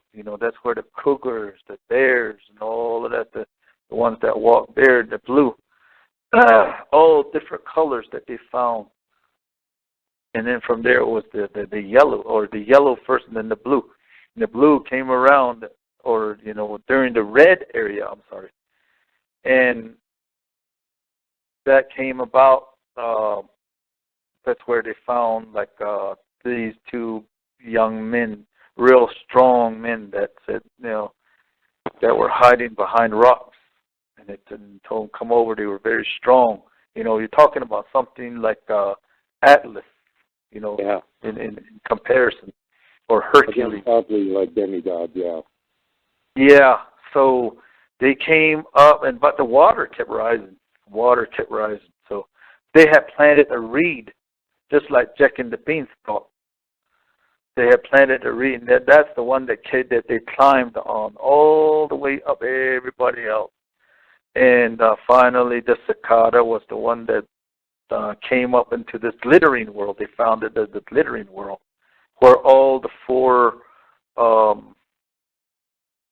that's where the cougars, the bears, and all of that, the ones that walk there, the blue, all different colors that they found. And then from there it was the yellow, or the yellow first and then the blue. And the blue came around, or, during the red area, And that came about, that's where they found like these two young men, real strong men that said, that were hiding behind rocks. And it told them, come over, they were very strong. You're talking about something like Atlas, in comparison, or Hercules. Again, probably like demigods, yeah. Yeah, so they came up, but the water kept rising. So they had planted a reed, just like Jack and the Beanstalk. They had planted a reed, and that's the one that they climbed on all the way up everybody else. And finally, the cicada was the one that came up into this glittering world. They found it as the glittering world, where all the four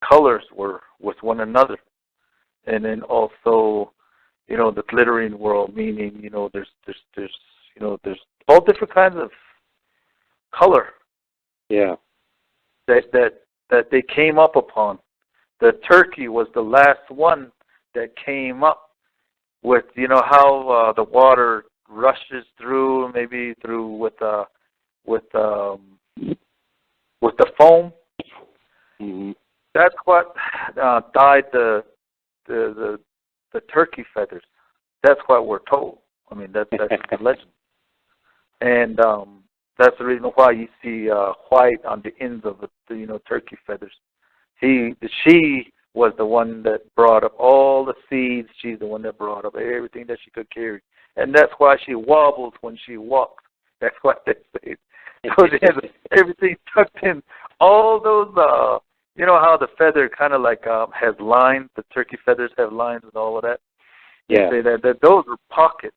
colors were with one another. And then also, the glittering world, meaning, there's all different kinds of color. Yeah. That they came up upon. The turkey was the last one that came up with, how the water rushes through, maybe through with the foam. Mm-hmm. That's what dyed the turkey feathers. That's what we're told. That's the legend. And that's the reason why you see white on the ends of the turkey feathers. She was the one that brought up all the seeds. She's the one that brought up everything that she could carry. And that's why she wobbles when she walks. That's what they say. So she has everything tucked in. All those, how the feather kind of like has lines. The turkey feathers have lines and all of that. Yeah. They say that those are pockets.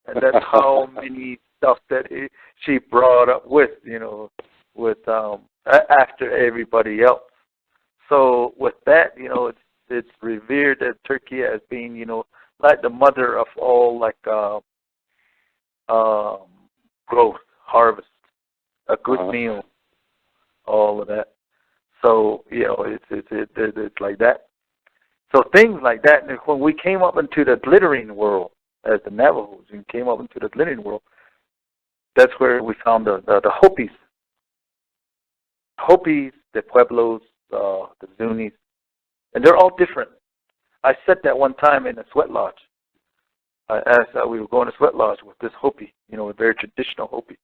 And that's how many stuff that she brought up with, after everybody else. So with that, it's revered that turkey as being, like the mother of all growth, harvest, a good meal, all of that. So it's like that. So things like that. And when we came up into the glittering world, as the Navajos, and came up into the glittering world, that's where we found the Hopis. Hopis, the Pueblos, the Zunis, and they're all different. I said that one time in a sweat lodge. I asked, we were going to sweat lodge with this Hopi, a very traditional Hopi.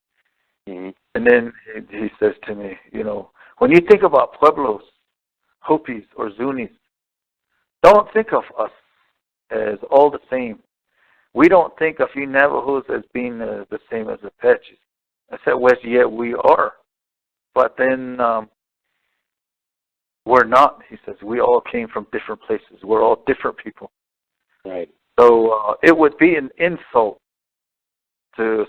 Mm-hmm. And then he says to me, when you think about Pueblos, Hopis, or Zunis, don't think of us as all the same. We don't think of you Navajos as being the same as Apaches. I said, well, yeah, we are. But then we're not. He says, we all came from different places. We're all different people. Right. So it would be an insult to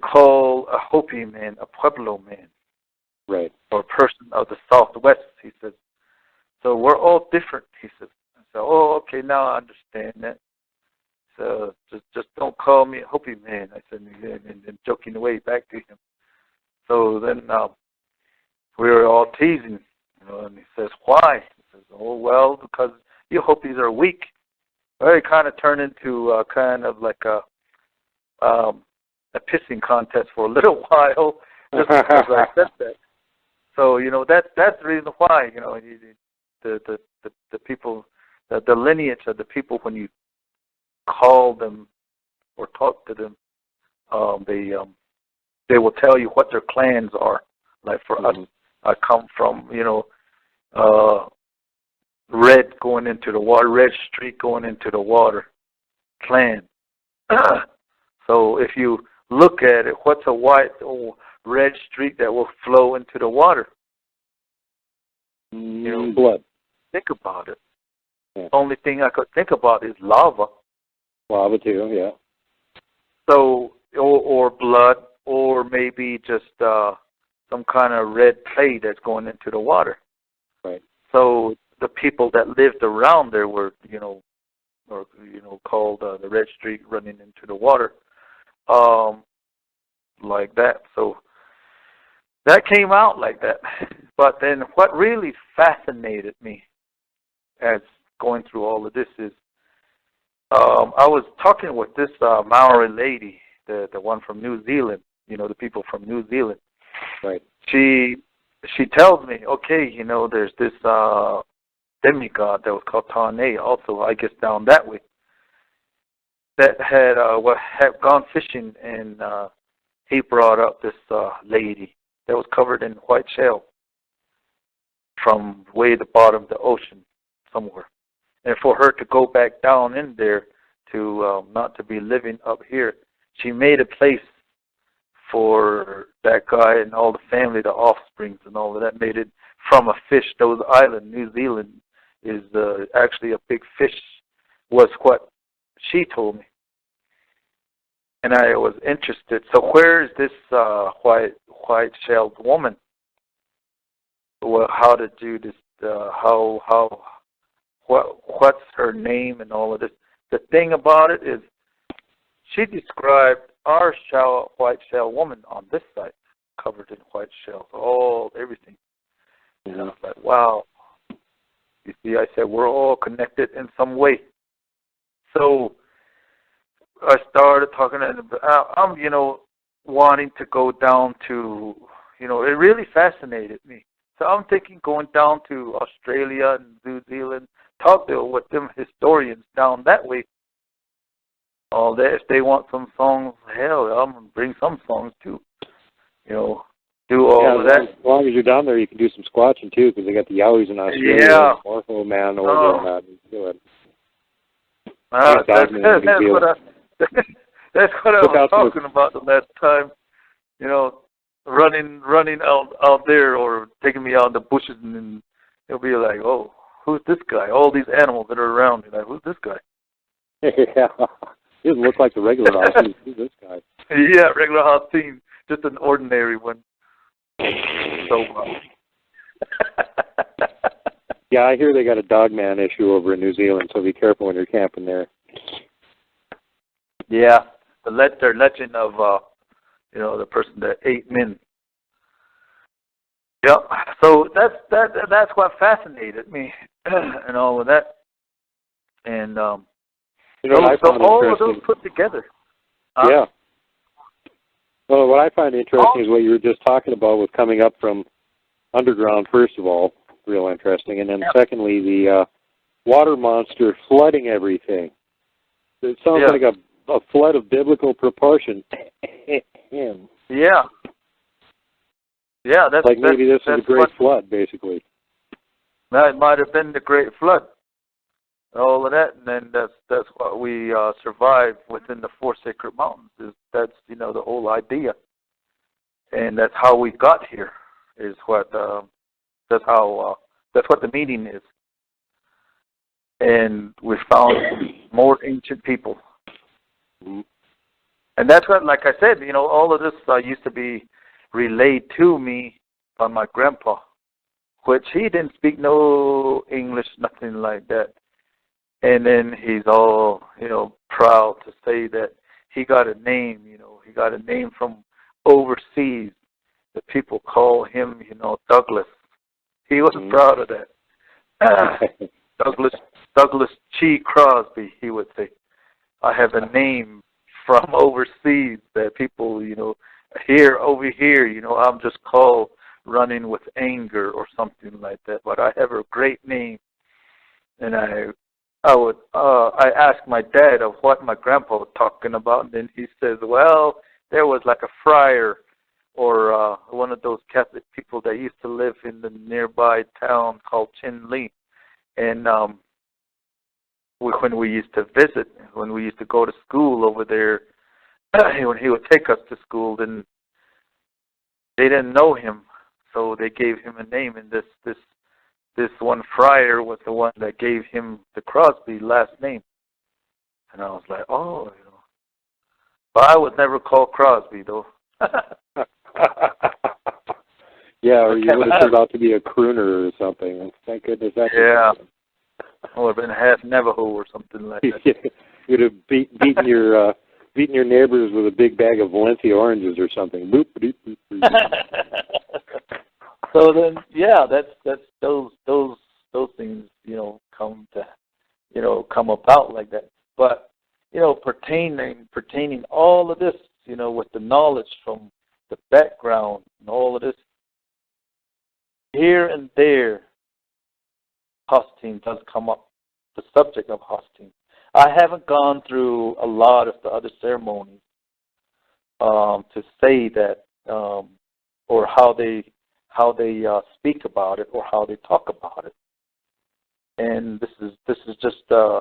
call a Hopi man a Pueblo man. Right. Or a person of the Southwest, he says. So we're all different, he says. I said, oh, okay, now I understand that. So just don't call me a Hopi man, I said, and joking away back to him. So then we were all teasing, and he says, why? He says, oh, well, because you Hopis are weak. Well, it kind of turned into kind of like a pissing contest for a little while just because I said that. So, you know, that's the reason why, you know, the people, the lineage of the people, when you call them or talk to them, they will tell you what their clans are. Like for us, I come from, you know, red going into the water, red streak going into the water clan. So if you look at it, what's a white or red streak that will flow into the water? You know, blood. Think about it. Yeah. Only thing I could think about is lava. Lava too, yeah. So, or blood, or maybe just some kind of red clay that's going into the water. Right. So the people that lived around there were, you know, or you know, called the red streak running into the water, like that. So that came out like that. But then what really fascinated me as going through all of this is I was talking with this Maori lady, the one from New Zealand, you know, the people from New Zealand. Right. She tells me, okay, you know, there's this demigod that was called Tane, also, I guess, down that way, that had gone fishing, and he brought up this lady that was covered in white shell from way at the bottom of the ocean somewhere. And for her to go back down in there to not to be living up here, she made a place for that guy and all the family, the offsprings and all of that, made it from a fish. Those islands, New Zealand, is actually a big fish, was what she told me. And I was interested. So where is this white-shelled woman? Well, how to do this? What's her name and all of this? The thing about it is, she described our white shell woman on this site, covered in white shells, everything. And I was like, wow. You see, I said, we're all connected in some way. So I started talking, and I'm, you know, wanting to go down to, you know, it really fascinated me. So I'm thinking going down to Australia and New Zealand, talk to with them historians down that way. All that, if they want some songs, hell, I'm going to bring some songs too. You know, do all of that. As long as you're down there, you can do some squatching too, because they got the Yowies in Australia. Yeah. Morpho man over there. Do it. That's what I was talking about the last time. You know, running out there, or taking me out in the bushes, and then it'll be like, oh, who's this guy? All these animals that are around me, like, who's this guy? Yeah, he doesn't look like the regular Aussie. Who's this guy? Yeah, regular Aussie, just an ordinary one. So. Yeah, I hear they got a dogman issue over in New Zealand, so be careful when you're camping there. Yeah, their legend of, you know, the person that ate men. Yeah, so that's what fascinated me, and all of that, and you know, so all of those put together. Yeah. Well, what I find interesting is what you were just talking about with coming up from underground. First of all, real interesting, and then secondly, the water monster flooding everything. It sounds like a flood of biblical proportion. Yeah, that's like maybe this is a great flood, basically. That might have been the Great Flood, all of that, and then that's what we survived within the 4 sacred mountains. That's, you know, the whole idea, and that's how we got here. Is what that's what the meaning is, and we found more ancient people. Mm-hmm. And that's what, like I said, you know, all of this used to be relayed to me by my grandpa, which he didn't speak no English, nothing like that. And then he's all, you know, proud to say that he got a name, you know, he got a name from overseas. The people call him, you know, Douglas. He was proud of that. Douglas Chi Crosby, he would say. I have a name from overseas that people, here, over here, I'm just called running with anger or something like that. But I have a great name, and I asked my dad of what my grandpa was talking about, and then he says, well, there was like a friar or one of those Catholic people that used to live in the nearby town called Chinle, and when we used to visit, when we used to go to school over there, when he would take us to school, then they didn't know him, so they gave him a name, and this one friar was the one that gave him the Crosby last name. And I was like, oh, But I was never called Crosby, though. Yeah, or you would have turned out to be a crooner or something. Thank goodness that. Yeah. I would have been half Navajo or something like that. You'd have beaten your neighbors with a big bag of Valencia oranges or something. Boop, boop, boop, boop. So then, yeah, that's those things, come about like that. But pertaining all of this, with the knowledge from the background and all of this, here and there, Hosteen does come up, the subject of Hosteen. I haven't gone through a lot of the other ceremonies to say that, or how they speak about it, or how they talk about it. And this is just a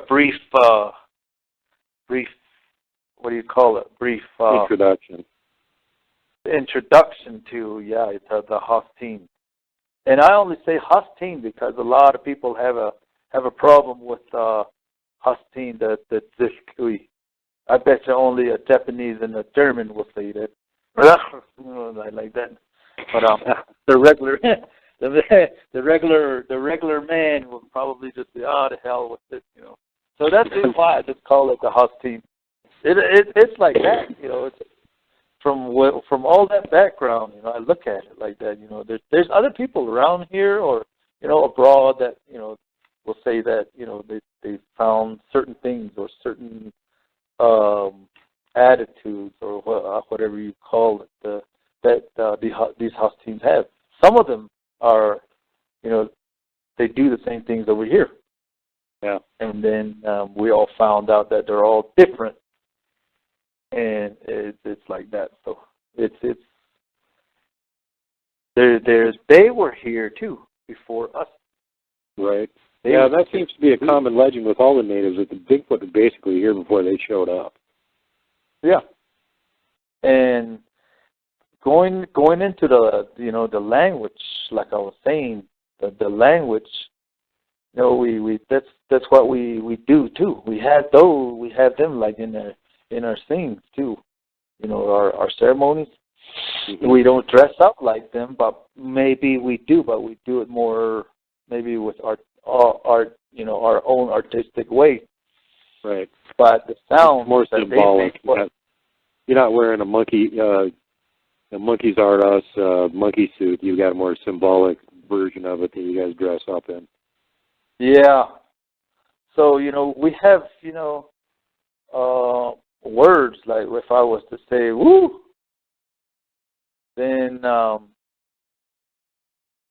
brief what do you call it? Brief introduction to the Hosteen. And I only say Hosteen because a lot of people have a problem with Hosteen. I bet you only a Japanese and a German will say that. Like that. But the regular man will probably just say, "Oh, the hell with this," So that's why I just call it the Hosteen. It's like that, It's from all that background, I look at it like that. There's other people around here or abroad that will say that they found certain things or certain attitudes or whatever you call it that these Hosteens have. Some of them are, they do the same things over here. Yeah. And then we all found out that they're all different, and it's like that. So they were here too before us. Right. Yeah, that seems to be a common legend with all the natives, that the Bigfoot was basically here before they showed up. Yeah. And going into the language, like I was saying, the language, that's what we do too. We have them like in our things too. Our ceremonies. Mm-hmm. We don't dress up like them, but maybe we do, but we do it more maybe with our own artistic way. Right. But the sound more symbolic. You're not wearing a monkey Monkeys R Us monkey suit. You've got a more symbolic version of it that you guys dress up in. Yeah. So, we have, words, like if I was to say, woo, then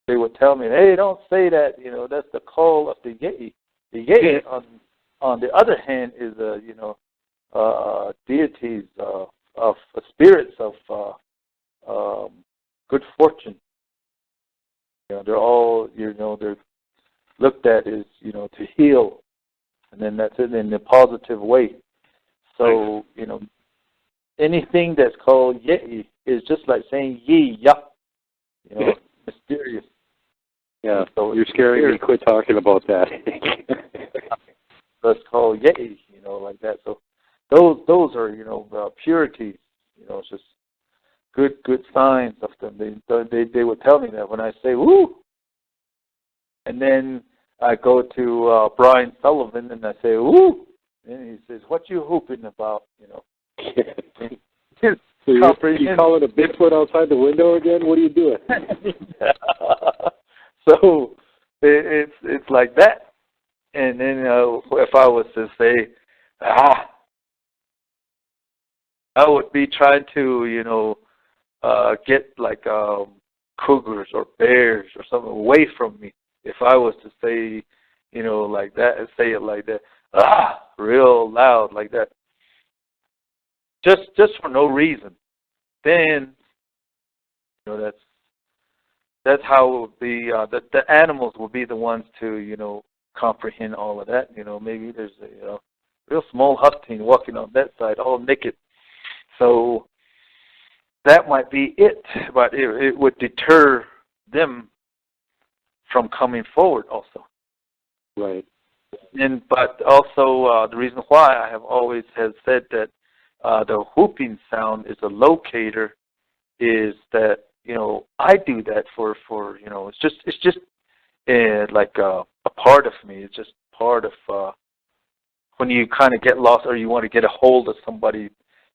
they would tell me, hey, don't say that, that's the call of the Yeti. The Yeti, on the other hand, is, deities of spirits of good fortune. They're all, they're looked at as, to heal, and then that's it in a positive way. So, anything that's called Yeti is just like saying ye, ya, mysterious. Yeah, so you're scaring me. Quit talking about that. So it's called Yeti, like that. So those are, purities. It's just good signs of them. They would tell me that when I say woo, and then I go to Brian Sullivan and I say woo, and he says, "What you hooping about?" So you call it a Bigfoot outside the window again? What are you doing? So it's like that. And then if I was to say, I would be trying to, get like cougars or bears or something away from me if I was to say, like that and say it like that, real loud like that, just for no reason. Then, that's how it would be. The animals will be the ones to, comprehend all of that. Maybe there's a real small Husky walking on that side, all naked. So that might be it, but it would deter them from coming forward also. Right. But also the reason why I have always said that the whooping sound is a locator is that I do that for it's just like a part of me. It's just part of when you kind of get lost or you want to get a hold of somebody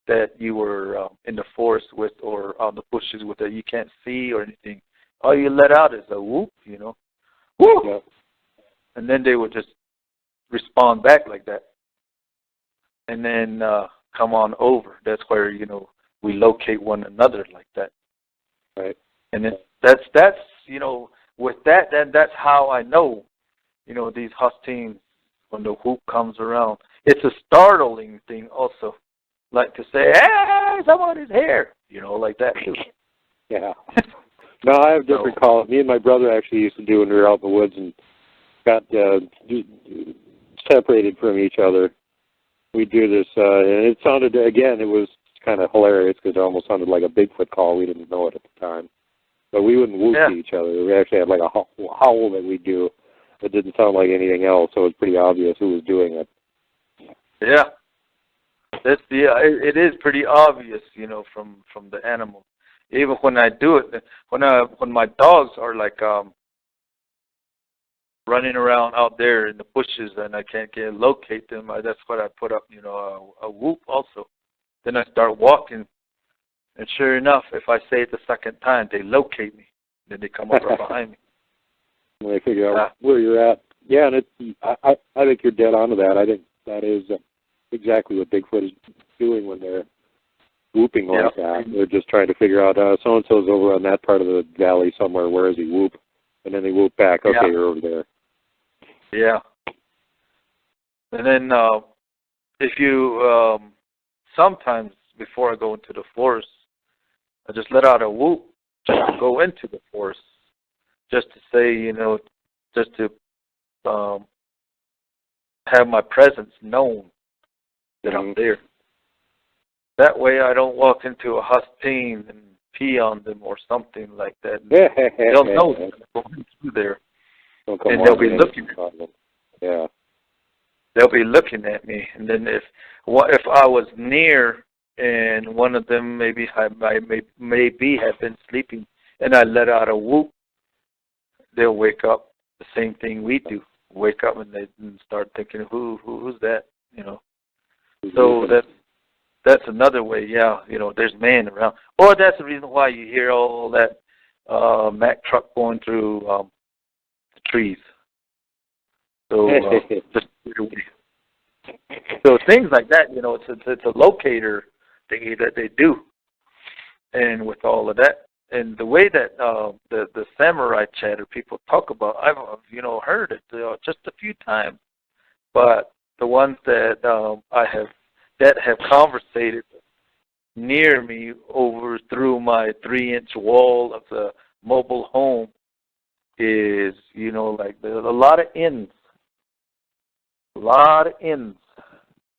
that you were in the forest with or on the bushes with that you can't see or anything. All you let out is a whoop, whoop, Yeah. and then they would just respond back like that, and then come on over. That's where we locate one another like that. Right. And then that's with that, then that's how I know these Huskies when the whoop comes around. It's a startling thing also, like to say, hey, somebody's here, like that too. Yeah. No, I have different calls. Me and my brother actually used to do when we were out in the woods and got separated from each other. We do this, and it sounded, again, it was kind of hilarious because it almost sounded like a Bigfoot call. We didn't know it at the time. But we wouldn't whoop to each other. We actually had like a howl that we do that didn't sound like anything else, so it was pretty obvious who was doing it. Yeah. It is pretty obvious, from the animal. Even when I do it, when my dogs are like running around out there in the bushes and I can't locate them, that's what I put up, a whoop also. Then I start walking, and sure enough, if I say it the second time, they locate me. Then they come up right behind me. When they figure out where you're at. Yeah, and I think you're dead on to that. I think that is exactly what Bigfoot is doing when they're whooping like that. They're just trying to figure out, so-and-so's over on that part of the valley somewhere. Where is he? Whoop. And then they whoop back. Okay, you're over there. Yeah. And then if you, sometimes before I go into the forest, I just let out a whoop just to go into the forest, just to say, just to have my presence known that I'm there. That way I don't walk into a Husky and pee on them or something like that. They'll know that I'm going through there. And they'll be looking at me. Yeah. They'll be looking at me. And then if I was near and one of them maybe had been sleeping and I let out a whoop, they'll wake up. The same thing we do. Wake up and they start thinking, who's that? So that's another way. Yeah, there's man around. Or that's the reason why you hear all that Mack truck going through the trees. So so things like that, it's a locator thingy that they do. And with all of that, and the way that the samurai chatter people talk about, I've heard it just a few times, but the ones that have conversated near me over through my 3-inch wall of the mobile home is like there's a lot of ends.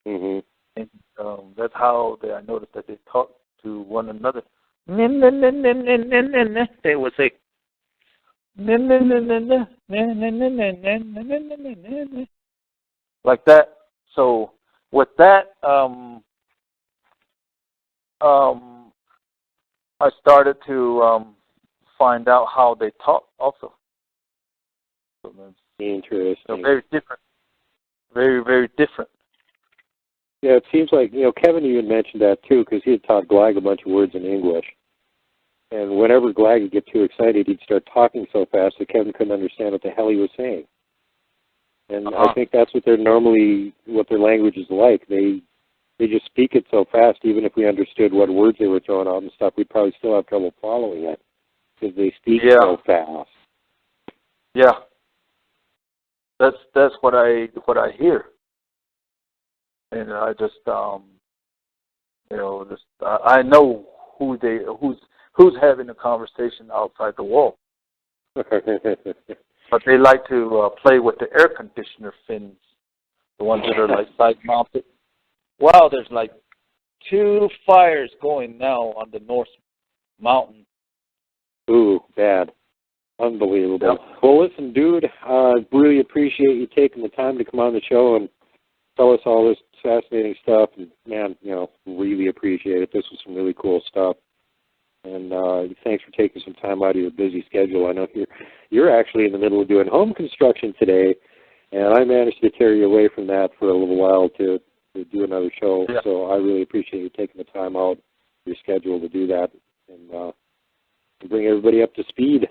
Mm-hmm. And that's how I noticed that they talk to one another. They would say, like that. So with that, I started to find out how they talk also. So Interesting. very different. Very, very different. Yeah, it seems like, Kevin even mentioned that too, because he had taught Glag a bunch of words in English. And whenever Glag would get too excited, he'd start talking so fast that Kevin couldn't understand what the hell he was saying. And I think that's what their language is like. They they just speak it so fast. Even if we understood what words they were throwing out and stuff, we'd probably still have trouble following it because they speak so fast. Yeah. That's what I hear. And I just I know who's having a conversation outside the wall. But they like to play with the air conditioner fins, the ones that are like side mounted. Wow, there's like 2 fires going now on the North Mountain. Ooh, bad. Unbelievable. Yep. Well, listen, dude, really appreciate you taking the time to come on the show and tell us all this fascinating stuff. And, man, really appreciate it. This was some really cool stuff. And thanks for taking some time out of your busy schedule. I know you're actually in the middle of doing home construction today, and I managed to carry you away from that for a little while to do another show. Yeah. So I really appreciate you taking the time out of your schedule to do that and bring everybody up to speed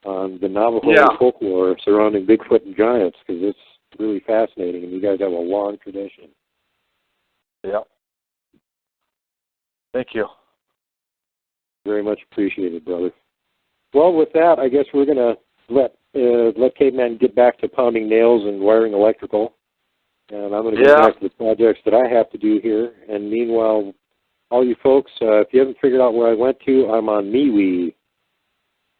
on the Navajo folklore surrounding Bigfoot and giants, because it's really fascinating, and you guys have a long tradition. Yeah. Thank you. Very much appreciated, brother. Well, with that, I guess we're going to let Caveman get back to pounding nails and wiring electrical, and I'm going to get back to the projects that I have to do here. And meanwhile, all you folks, if you haven't figured out where I went to, I'm on MeWe.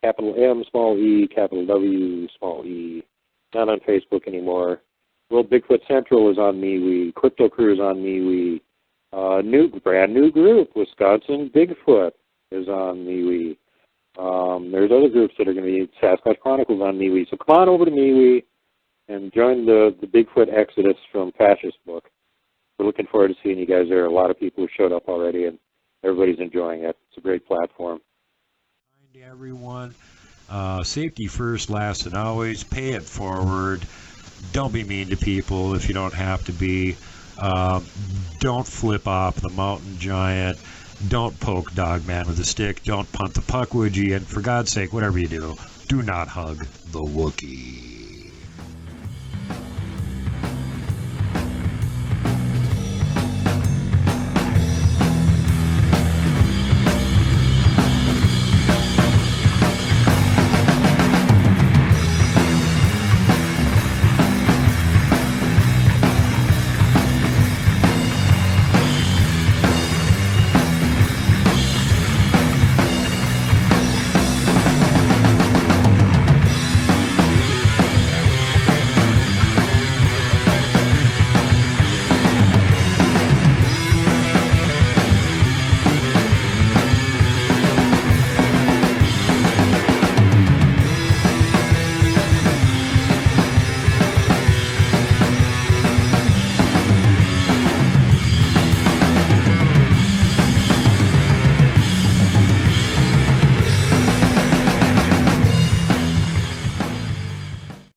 Capital M, small e, capital W, small e. Not on Facebook anymore. World Bigfoot Central is on MeWe. Crypto Crew is on MeWe. Brand new group, Wisconsin Bigfoot, is on MeWe. There's other groups that are going to be Sasquatch Chronicles on MeWe. So come on over to MeWe and join the Bigfoot Exodus from Fascist Book. We're looking forward to seeing you guys there. A lot of people have showed up already, and everybody's enjoying it. It's a great platform. Everyone, safety first, last, and always. Pay it forward. Don't be mean to people if you don't have to be. Don't flip off the mountain giant. Don't poke Dogman with a stick. Don't punt the puck, would you? And for God's sake, whatever you do, do not hug the Wookiee.